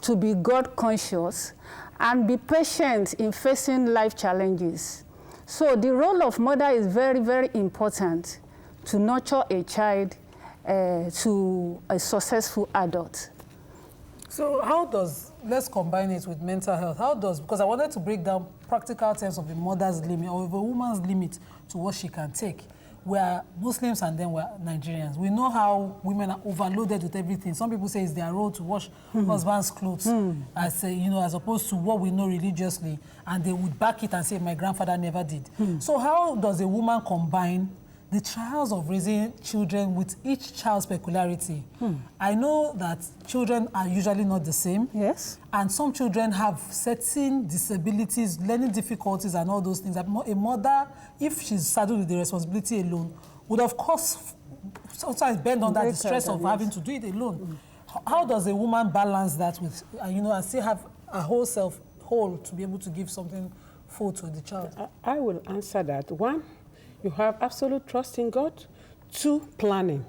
to be God conscious, and be patient in facing life challenges. So the role of mother is very, very important to nurture a child to a successful adult. So how does, let's combine it with mental health, how does, because I wanted to break down practical terms of the mother's limit or of a woman's limit to what she can take. We are Muslims and then we're Nigerians. We know how women are overloaded with everything. Some people say it's their role to wash husband's clothes, as you know, as opposed to what we know religiously, and they would back it and say, my grandfather never did. So how does a woman combine the trials of raising children with each child's peculiarity? I know that children are usually not the same. Yes. And some children have certain disabilities, learning difficulties and all those things. A mother, if she's saddled with the responsibility alone, would of course sometimes bend under the stress of having to do it alone. How does a woman balance that with, you know, and still have a whole self whole to be able to give something full to the child? I will answer that. One, you have absolute trust in God. 2, planning.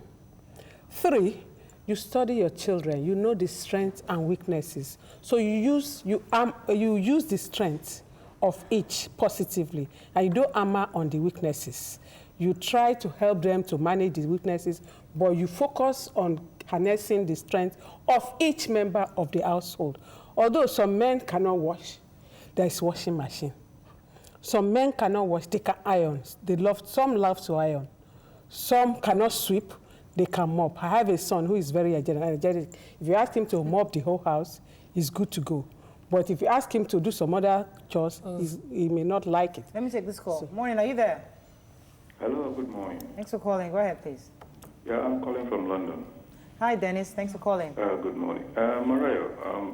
3, you study your children. You know the strengths and weaknesses. So you use the strengths of each positively, and you don't hammer on the weaknesses. You try to help them to manage the weaknesses, but you focus on harnessing the strength of each member of the household. Although some men cannot wash, there is washing machine. Some men cannot wash, they can iron. Some love to iron. Some cannot sweep, they can mop. I have a son who is very energetic. If you ask him to mop the whole house, he's good to go. But if you ask him to do some other chores, he may not like it. Let me take this call. Morning, are you there? Hello, good morning. Thanks for calling. Go ahead, please. Yeah, I'm calling from London. Hi, Dennis. Thanks for calling. Good morning. Mariah,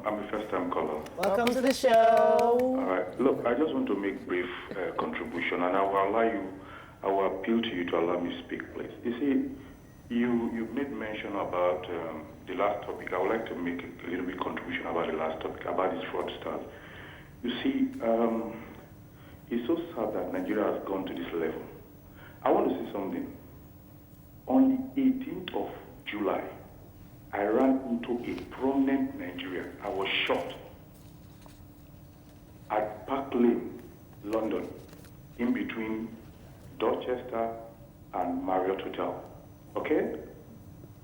I'm a first-time caller. Welcome to the show. All right. Look, I just want to make brief contribution, and I will appeal to you to allow me to speak, please. You see, you made mention about the last topic. I would like to make a little bit contribution about the last topic, about these fraudsters. You see, it's so sad that Nigeria has gone to this level. I want to say something. On the 18th of July, I ran into a prominent Nigerian. I was shot at Park Lane, London, in between Dorchester and Marriott Hotel. Okay?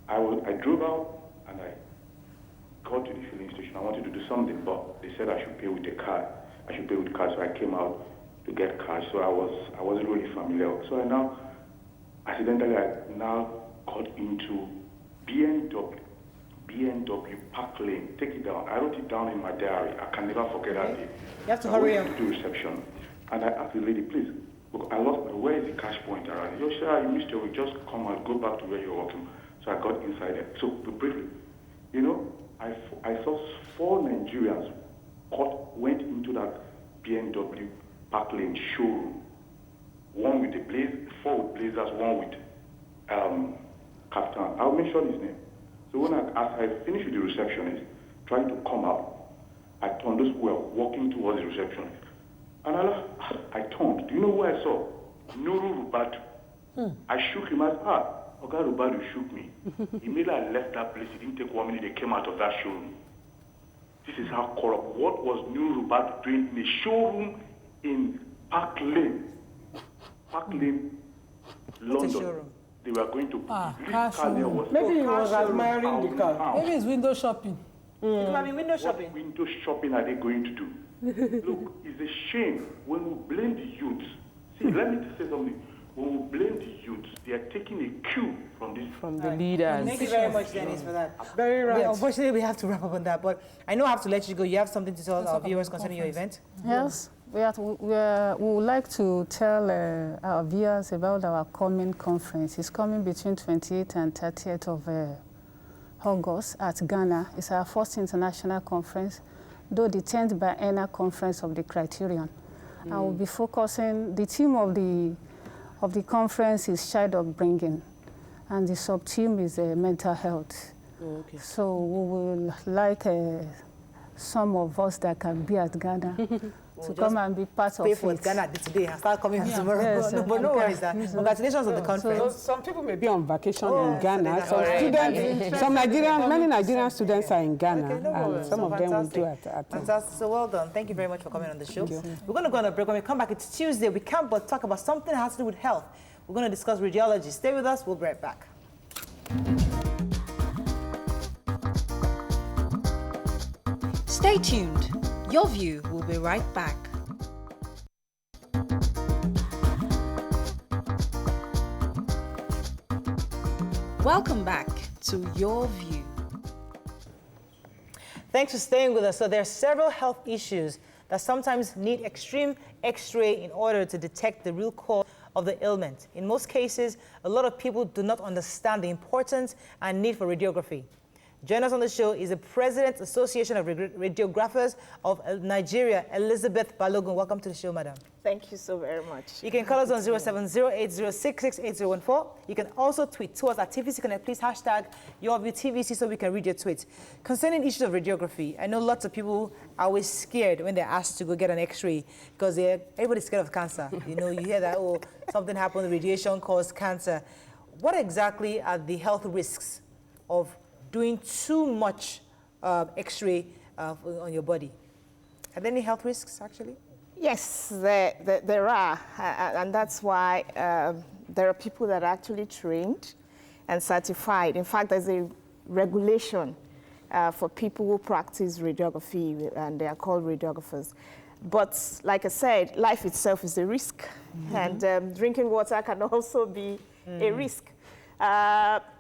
I drove out and I got to the filling station. I wanted to do something, but they said I should pay with a card. I should pay with cash, so I came out to get cash. So I wasn't really familiar. So I now got into BMW Park Lane. Take it down. I wrote it down in my diary. I can never forget that day. You have to hurry up. I went to reception, and I asked the lady, please, look, I lost my, where is the cash point around? You said, you missed your way, just come and go back to where you're working. So I got inside there. So briefly, you know, I saw 4 Nigerians went into that BMW Park Lane showroom. 1 with the 4 with blazers, 1 with kaftan. I'll mention his name. So when I finished with the receptionist, trying to come out, I turned. Those who were walking towards the receptionist. And I turned. Do you know who I saw? Nuru Rubatu. I shook him. I said, Oga Rubatu shook me. Immediately I left that place. It didn't take 1 minute. They came out of that showroom. This is how corrupt. What was Nuru Rubatu doing in a showroom in Park Lane? Park Lane, London. They were going to maybe he was admiring the car. Maybe it's window shopping. It might be window shopping. What window shopping are they going to do? Look, it's a shame when we blame the youths. See, let me just say something. When we blame the youths, they are taking a cue from the leaders. Thank you very much, Dennis, for that. Very right. Unfortunately, we have to wrap up on that, but I know I have to let you go. You have something to tell our viewers concerning your event? Yes. We would like to tell our viewers about our coming conference. It's coming between 28th and 30th of August at Ghana. It's our first international conference, though the 10th biennial conference of the Criterion. I will be focusing, the theme of the conference is child upbringing, and the sub-theme is mental health. Okay. So we will like some of us that can be at Ghana to come and be part of it. Pay for Ghana today and start coming tomorrow. Yes, no worries. Congratulations on the conference. Some people may be on vacation in Ghana. Some students, many Nigerian students are in Ghana, and some of them will do it. Fantastic. So well done. Thank you very much for coming on the show. We're going to go on a break. When we come back, it's Tuesday. We can't but talk about something that has to do with health. We're going to discuss radiology. Stay with us. We'll be right back. Stay tuned. Your View will be right back. Welcome back to Your View. Thanks for staying with us. So there are several health issues that sometimes need extreme X-ray in order to detect the real cause of the ailment. In most cases, a lot of people do not understand the importance and need for radiography. Join us on the show is the President Association of Radiographers of Nigeria, Elizabeth Balogun. Welcome to the show, madam. Thank you so very much. You can call us on 070-8066-8014. You can also tweet to us at TVC Connect. Please hashtag YourViewTVC so we can read your tweets. Concerning issues of radiography, I know lots of people are always scared when they're asked to go get an X-ray because everybody's scared of cancer. You know, you hear that, oh, something happened, radiation caused cancer. What exactly are the health risks of doing too much X-ray on your body? Are there any health risks, actually? Yes, there are, and that's why there are people that are actually trained and certified. In fact, there's a regulation for people who practice radiography, and they are called radiographers. But like I said, life itself is a risk, and drinking water can also be a risk.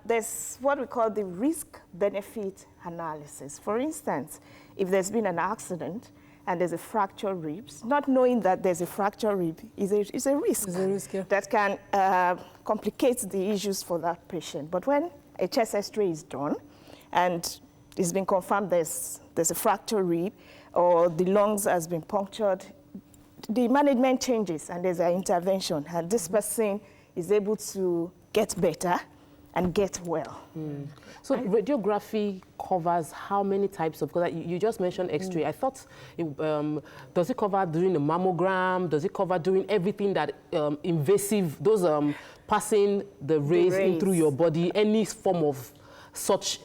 There's what we call the risk-benefit analysis. For instance, if there's been an accident and there's a fractured ribs, not knowing that there's a fractured rib is a risk, that can complicate the issues for that patient. But when a chest X-ray is done and it's been confirmed there's a fractured rib or the lungs has been punctured, the management changes and there's an intervention, and this person is able to get better and get well. So radiography covers how many types of, because you just mentioned X-ray. I thought, does it cover doing a mammogram? Does it cover doing everything that invasive, those passing the rays in through your body, any form of such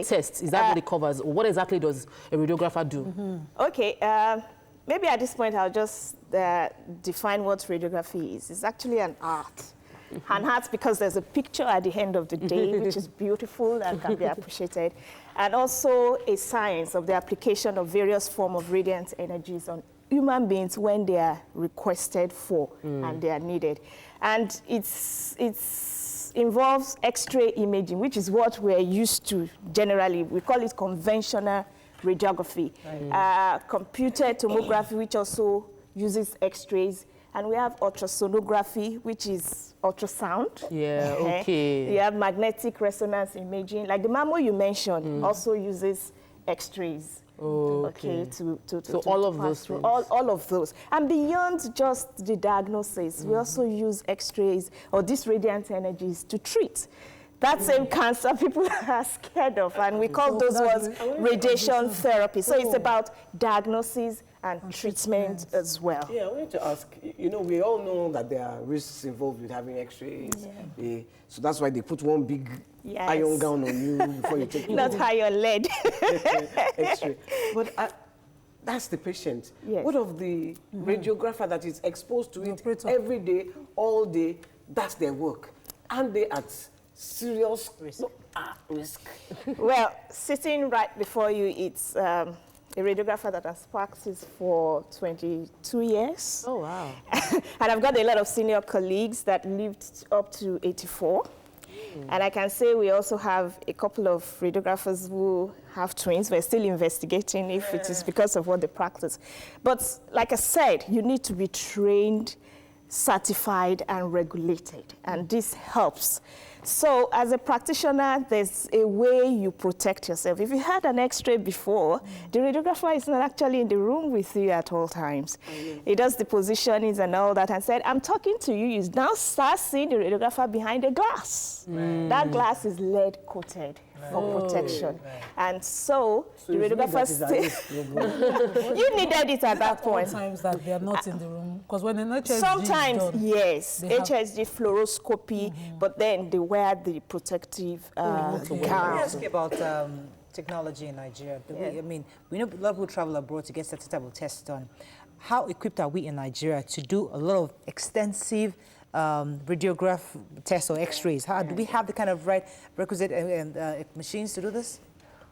tests? Is that what it covers? Or what exactly does a radiographer do? Okay, maybe at this point I'll just define what radiography is. It's actually an art. An art because there's a picture at the end of the day, which is beautiful and can be appreciated. And also a science of the application of various forms of radiant energies on human beings when they are requested for and they are needed. And it involves X-ray imaging, which is what we're used to generally. We call it conventional radiography. Computer tomography, which also uses X-rays. And we have ultrasonography, which is ultrasound. Yeah, okay. You have magnetic resonance imaging. Like the mammo you mentioned also uses X-rays. Okay. So all of those things. All of those. And beyond just the diagnosis, we also use X-rays or these radiant energies to treat. That same cancer people are scared of, and we call those ones radiation therapy. So it's about diagnosis and treatment as well. Yeah, I wanted to ask, you know, we all know that there are risks involved with having X-rays. So that's why they put one big iron gown on you before you take it. Not iron, lead. X-ray. But that's the patient. Yes. What of the radiographer that is exposed to it every day, all day? That's their work. Aren't they at serious risk? Well, sitting right before you, it's a radiographer that has practiced for 22 years. Oh, wow. And I've got a lot of senior colleagues that lived up to 84. And I can say we also have a couple of radiographers who have twins. We're still investigating if it is because of what they practice. But like I said, you need to be trained, certified, and regulated. And this helps. So as a practitioner, there's a way you protect yourself. If you had an X-ray before, the radiographer is not actually in the room with you at all times. He does the positionings and all that and said, I'm talking to you. You now start seeing the radiographer behind a glass. That glass is lead coated. for protection. And so the radiographer you needed it at that point. Sometimes that they are not in the room, because when an HSG sometimes is done, yes, HSG fluoroscopy, but then they wear the protective gown. Let me ask you about technology in Nigeria. I mean, we know a lot of people travel abroad to get certain type of tests done. How equipped are we in Nigeria to do a lot of extensive radiograph tests or X-rays? How do we have the kind of requisite machines to do this?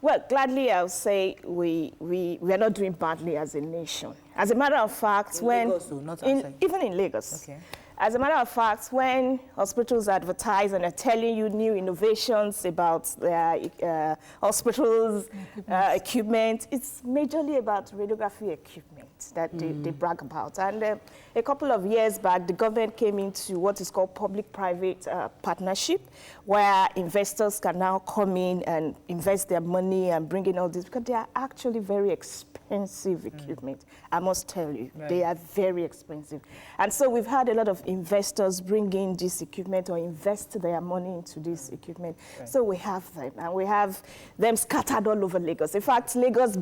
Well, gladly I'll say we are not doing badly as a nation. As a matter of fact, even in Lagos. Okay. As a matter of fact, when hospitals advertise and are telling you new innovations about their hospitals' equipment, it's majorly about radiography equipment that they brag about. And a couple of years back, the government came into what is called public-private partnership, where investors can now come in and invest their money and bring in all this, because they are actually very expensive equipment. I must tell you, they are very expensive. And so we've had a lot of investors bring in this equipment or invest their money into this equipment. So we have them, and we have them scattered all over Lagos. In fact, Lagos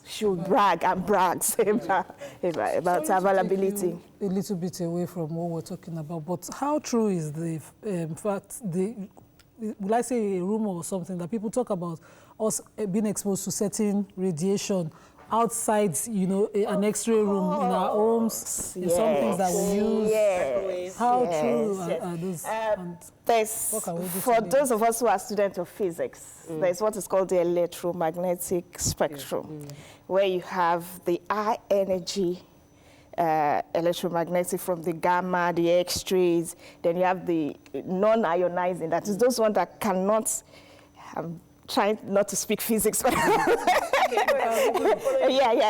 should brag and brags about availability. A little bit away from what we're talking about, but how true is the fact, will I say a rumor or something, that people talk about us being exposed to certain radiation outside, you know, an X-ray room in our homes, in some things that we use? How true are those? For those of us who are students of physics, there's what is called the electromagnetic spectrum, where you have the high energy electromagnetic from the gamma, the X-rays, then you have the non-ionizing, that is those ones that cannot, I'm trying not to speak physics, but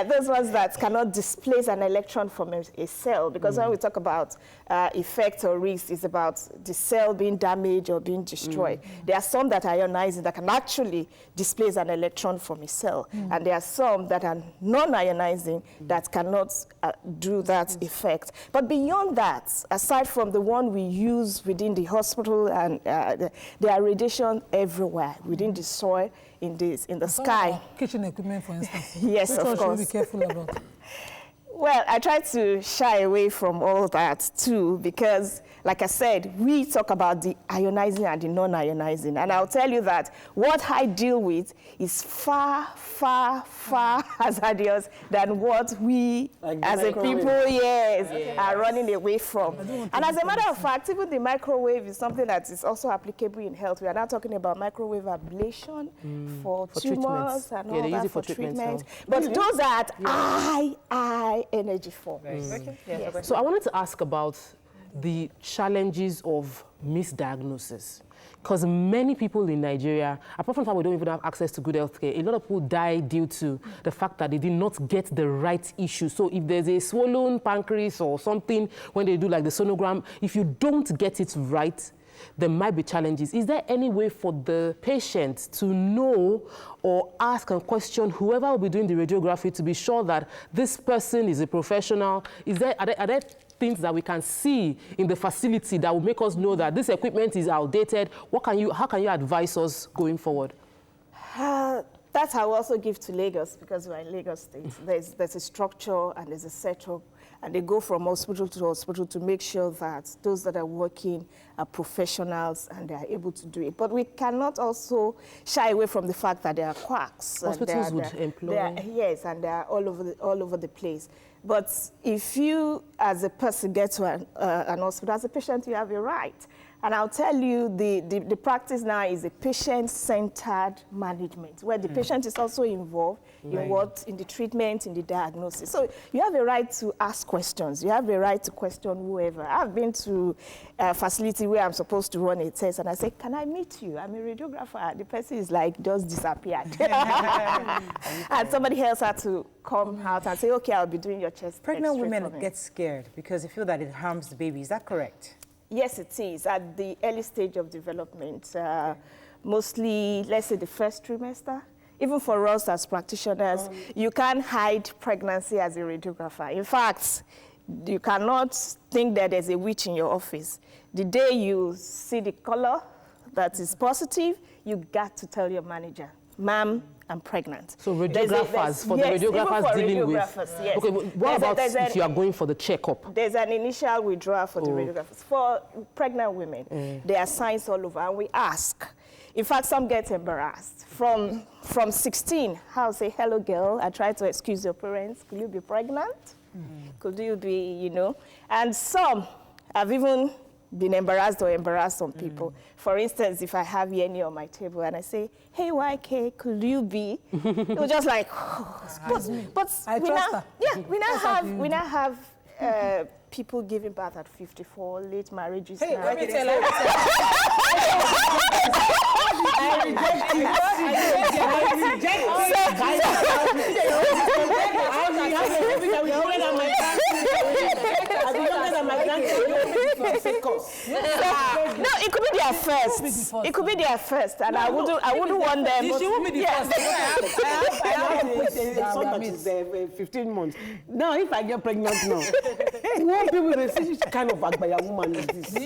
those ones that cannot displace an electron from a cell, because when we talk about effect or risk, it's about the cell being damaged or being destroyed. There are some that are ionizing that can actually displace an electron from a cell, and there are some that are non-ionizing that cannot do that effect. But beyond that, aside from the one we use within the hospital, and there are radiation everywhere, within the soil, in the sky. Kitchen equipment, for instance. Yes, of course. Should we be careful about? Well, I try to shy away from all that too, because, like I said, we talk about the ionizing and the non-ionizing. And I'll tell you that what I deal with is far, far, far hazardous than what we, as a people, are running away from. And as a matter of fact, even the microwave is something that is also applicable in health. We are now talking about microwave ablation for tumors and all that for treatment. But those are at high energy form. So I wanted to ask about the challenges of misdiagnosis, because many people in Nigeria, apart from the fact we don't even have access to good health care, a lot of people die due to the fact that they did not get the right issue. So if there's a swollen pancreas or something, when they do like the sonogram, if you don't get it right, there might be challenges. Is there any way for the patient to know or ask and question whoever will be doing the radiography to be sure that this person is a professional? Are there things that we can see in the facility that will make us know that this equipment is outdated? How can you advise us going forward? That I will also give to Lagos, because we're in Lagos State. There's a structure and there's a setup, and they go from hospital to hospital to make sure that those that are working are professionals and they are able to do it. But we cannot also shy away from the fact that there are quacks. Hospitals would employ. Yes, and they are all over the place. But if you, as a person, get to an hospital, as a patient, you have a right. And I'll tell you, the practice now is a patient-centered management, where the patient is also involved in the treatment, in the diagnosis. So you have a right to ask questions. You have a right to question whoever. I've been to a facility where I'm supposed to run a test, and I say, can I meet you? I'm a radiographer. The person is like, just disappeared. And somebody else had to come out and say, okay, I'll be doing your chest. Pregnant women get scared because they feel that it harms the baby. Is that correct? Yes, it is. At the early stage of development, mostly, let's say, the first trimester. Even for us as practitioners, you can't hide pregnancy as a radiographer. In fact, you cannot think that there's a witch in your office. The day you see the color that is positive, you got to tell your manager, ma'am, I'm pregnant. So radiographers, for the radiographers dealing with... Yes. Okay, what about if you are going for the checkup? There's an initial withdrawal for the radiographers. For pregnant women, there are signs all over, and we ask. In fact, some get embarrassed. From 16, I'll say, hello, girl. I try to excuse your parents. Could you be pregnant? Could you be, you know? And some have even been embarrassed or embarrassed some people. For instance, if I have Yenny on my table and I say, hey, YK, could you be? It was just like, but we now have people giving birth at 54, late marriages. Hey, now. let me tell you. I reject you. No, it could be their first. It could be their first, and I wouldn't want them. She won't be the first. I have is 15 months. Now, if I get pregnant now, what people will say, which kind of Agbaya woman is this?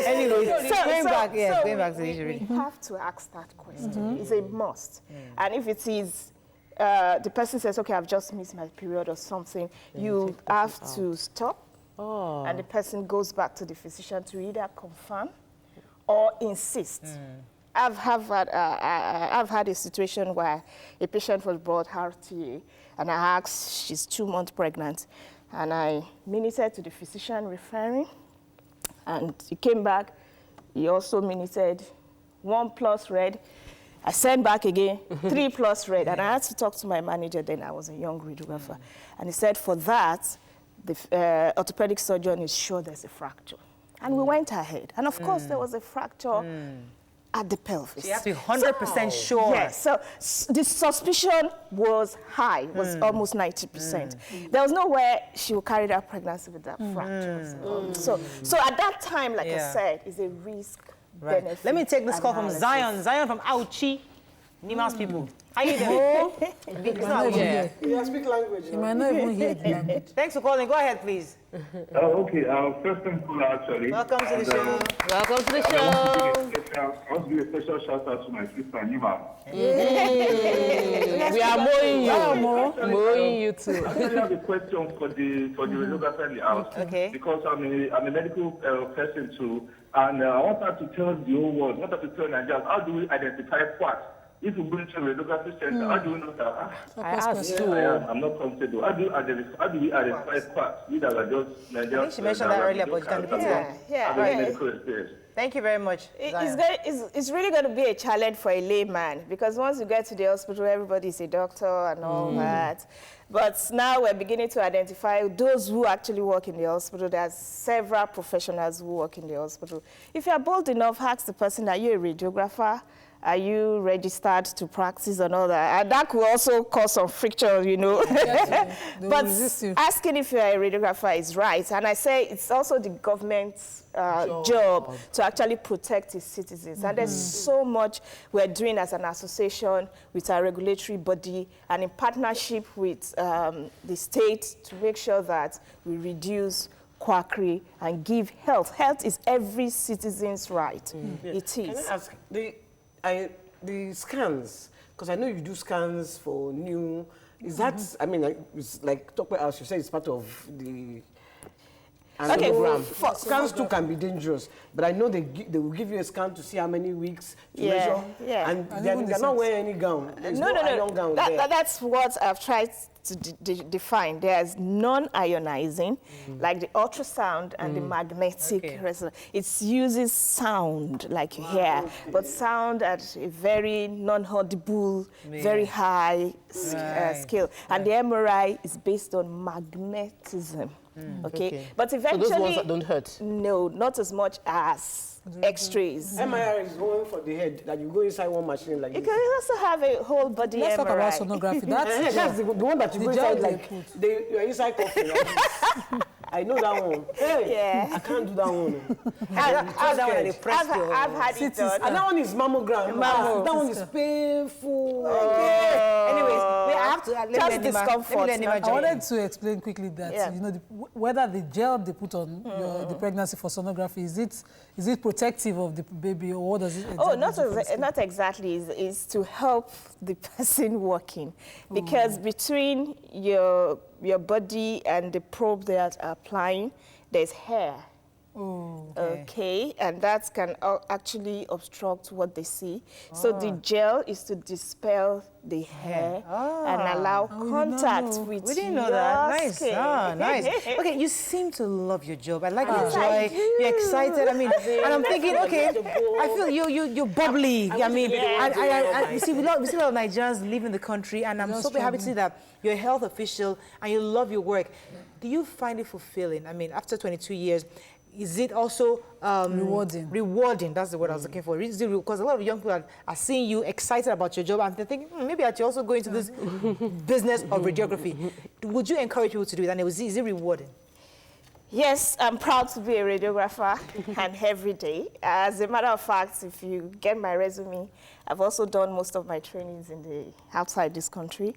Anyway, going back to the issue. We have to ask that question. It's a must. And if it is, the person says, okay, I've just missed my period or something, you have to stop. And the person goes back to the physician to either confirm or insist. I've had a situation where a patient was brought RTA, and I asked, she's 2 months pregnant, and I minuted to the physician referring, and he came back. He also minuted 1+ red. I sent back again 3+ red, and I had to talk to my manager. Then I was a young radiographer, and he said for that, the orthopedic surgeon is sure there's a fracture. And we went ahead. And of course, there was a fracture at the pelvis. You have to be 100% sure. Yes, so the suspicion was high, was almost 90%. There was no way she would carry that pregnancy with that fracture. So at that time, like I said, is a risk benefit. Let me take this call from Zion. Zion from Auchi. Nimas people. How you doing? You speak language. You might not even hear the language. Thanks for calling. Go ahead, please. Okay, first time caller actually. Welcome to the show. Welcome to the I show. want to give a special shout out to my sister Nima. We are mowing you. Mowing you too. I actually have a question for the radiographer in the house. Okay. Because I'm a medical person too, and I want her to tell the whole world, not to tell Nigerians, how do we identify quacks? If you go into a radiography center, how do we know that? I asked too. I'm not comfortable. How do we identify quacks? We that are just Nigerians. I think she mentioned that earlier, but you can repeat it. Medical experience. Thank you very much. It's really going to be a challenge for a layman, because once you get to the hospital, everybody's a doctor and all that. But now we're beginning to identify those who actually work in the hospital. There's several professionals who work in the hospital. If you're bold enough, ask the person, are you a radiographer? Are you registered to practice and all that? And that could also cause some friction, you know. But asking if you're a radiographer is right. And I say it's also the government's job to actually protect its citizens. And there's so much we're doing as an association with our regulatory body and in partnership with the state to make sure that we reduce quackery and give health. Health is every citizen's right. It is. Can I ask, the scans, because I know you do scans for new, is that, I mean, it's like Dr. House, you said it's part of the program. Scans too can be dangerous, but I know they will give you a scan to see how many weeks to measure, and they're not wearing any gown. There's no iron gown there. That's what I've tried to define. There's non-ionizing, like the ultrasound and the magnetic resonance. It uses sound, like you hear, but sound at a very non-audible, very high scale. And the MRI is based on magnetism. Okay, but eventually, so those ones that don't hurt? No, not as much as X-rays. MRI is going for the head, that you go inside one machine like you this. can also have a whole body Let's MRI. talk about sonography. That's the one that you go inside, like, you're inside coffee like this. I know that one. Hey, I can't do that one. I've had it done. And that one is mammogram. That one is painful. Anyways, I have to just discomfort. I wanted to explain quickly that you know whether the gel they put on the pregnancy for sonography is it protective of the baby, or what does it exactly not exactly. Is to help the person working, because between your body and the probe they are applying, there's hair. Okay, and that can actually obstruct what they see. So the gel is to dispel the hair and allow contact with We didn't know that. Nice. skin. Nice. Okay, you seem to love your job. I like your joy. You're excited. I mean, and I'm thinking, okay, I feel you're bubbly. I mean, you see, we see a lot of Nigerians leaving the country, and I'm so happy to see that you're a health official and you love your work. Do you find it fulfilling? I mean, after 22 years, is it also rewarding? Rewarding, that's the word I was looking for. Because a lot of young people are seeing you excited about your job, and they're thinking, maybe you're also going to this business of radiography. Would you encourage people to do it? And is it rewarding? Yes, I'm proud to be a radiographer, and every day. As a matter of fact, if you get my resume, I've also done most of my trainings outside this country.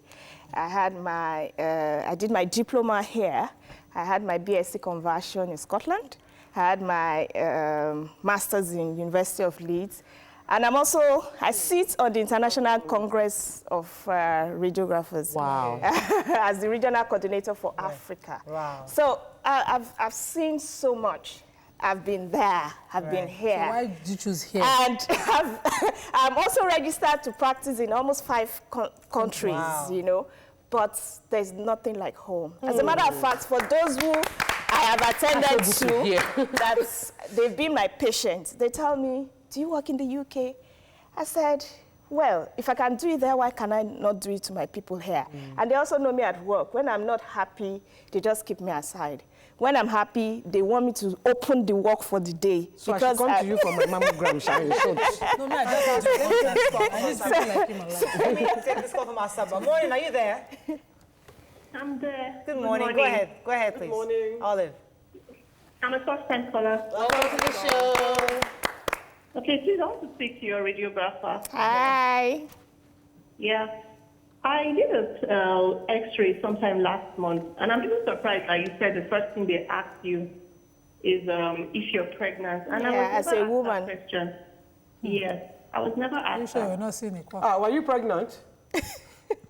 I did my diploma here. I had my BSc conversion in Scotland. I had my master's in University of Leeds. And I sit on the International Congress of Radiographers. Wow. As the regional coordinator for Africa. Wow. So I've seen so much. I've been there, I've been here. So why did you choose here? And I'm also registered to practice in almost 5 countries, you know, but there's nothing like home. As a matter of fact, for those who I have attended to, they've been my patients. They tell me, do you work in the UK? I said, well, if I can do it there, why can I not do it to my people here? And they also know me at work. When I'm not happy, they just keep me aside. When I'm happy, they want me to open the work for the day. So because I should come to you for my mammogram, Shine. No, I just have to I need something like him alive. Let me take this call from Asaba. Morning, are you there? I'm there. Good morning. Go ahead, please. Good morning. Olive. I'm a first-time caller. Welcome to the show. Okay, please, I want to speak to your radiographer. Hi. Yeah. I did an X-ray sometime last month, and I'm just surprised that you said the first thing they asked you is if you're pregnant. And I was as a woman. That question. Yes, I was never asked. Are you sure you're not seeing it? Were you pregnant?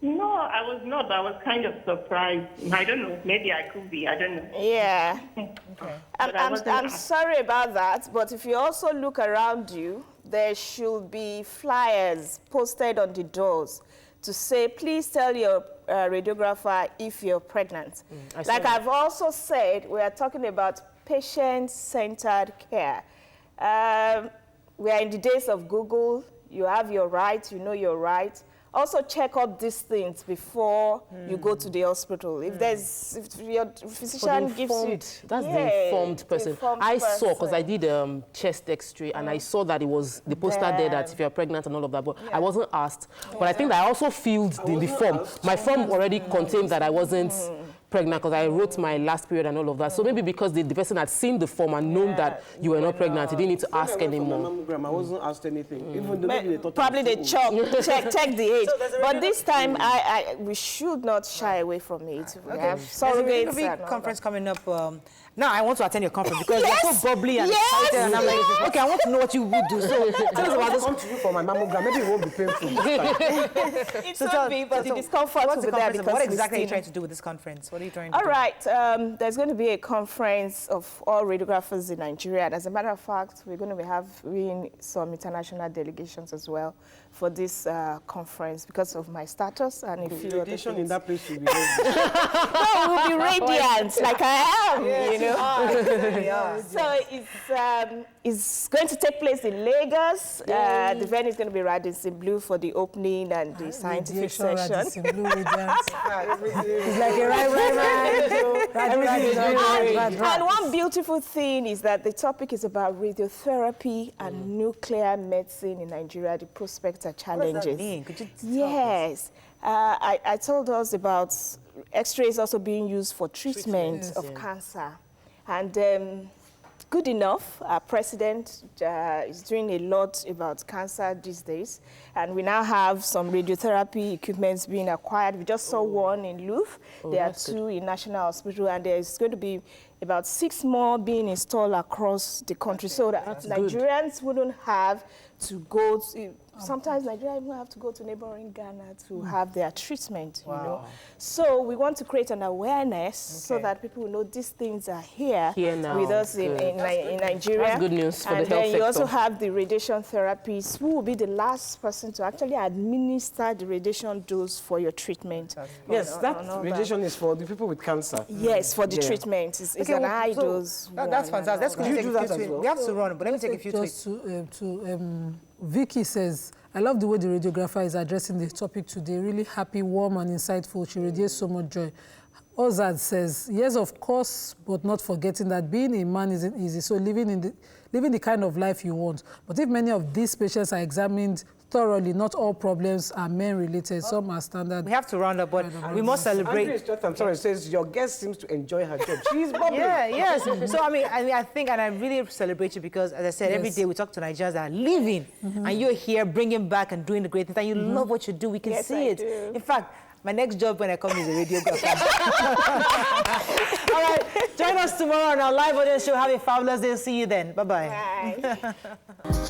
No, I was not, but I was kind of surprised. I don't know. Maybe I could be. I don't know. Yeah. Okay. I'm sorry about that, but if you also look around you, there should be flyers posted on the doors to say, please tell your radiographer if you're pregnant. Like I've also said, we are talking about patient-centered care. We are in the days of Google. You have your right, you know your right. Also check up these things before you go to the hospital. If your physician gives you... That's the informed person. I saw, because I did chest X-ray, and I saw that it was the poster there that if you're pregnant and all of that, but I wasn't asked. But I think that I also filled the form. My form already contained that I wasn't pregnant, because I wrote my last period and all of that. So maybe because the person had seen the form and known that you were not pregnant, he didn't need to ask anymore. I wasn't asked anything. Even though maybe they thought probably they check the age. So but this time, we should not shy away from it. We have surrogates. There's a big conference coming up. Now I want to attend your conference because you're so bubbly and excited, and I'm like, okay, I want to know what you would do. So tell us about this. Come to you for my mammogram. Maybe it won't be painful. It will be, but the discomfort will be there. What exactly are you trying to do with this conference? What are you trying to do? All right, there's going to be a conference of all radiographers in Nigeria. And as a matter of fact, we're going to be having some international delegations as well for this conference because of my status and a few other things. In that place will be no, we'll be radiant like I am, you know. So it's going to take place in Lagos. The venue is going to be Radisson Blue for the opening and the scientific session. It's like a And one beautiful thing is that the topic is about radiotherapy and nuclear medicine in Nigeria, the prospects and challenges. What does that mean? Could you Yes. I told us about X-rays also being used for treatment of cancer. And good enough, our president is doing a lot about cancer these days. And we now have some radiotherapy equipments being acquired. We just saw one in Louvre. There are 2 in National Hospital, and there's going to be about 6 more being installed across the country, so that Nigerians wouldn't have to go to, sometimes Nigerians even have to go to neighboring Ghana to have their treatment, you know. So we want to create an awareness so that people will know these things are here now. with us in Nigeria. That's good news for the health sector. And then you also have the radiation therapists, who will be the last person to actually administer the radiation dose for your treatment. Yes, that radiation is for the people with cancer. Yes, for the treatment. It's an high dose. That's fantastic. Let's do you do that as well? We have to run, but let me take a few tweets. Vicky says, I love the way the radiographer is addressing the topic today. Really happy, warm, and insightful. She radiates so much joy. Ozad says, yes, of course, but not forgetting that being a man isn't easy. So living the kind of life you want. But if many of these patients are examined thoroughly, not all problems are men-related. Some are standard. We have to round up, but we must celebrate. I'm sorry, it says your guest seems to enjoy her job. She's bubbling. Yes. So, I think, and I really celebrate you because, as I said, every day we talk to Nigerians that are living, and you're here bringing back and doing the great things, and you love what you do. We can see it. In fact, my next job when I come is a radiographer. All right, join us tomorrow on our live audience show. Have a fabulous day. See you then. Bye-bye. Bye.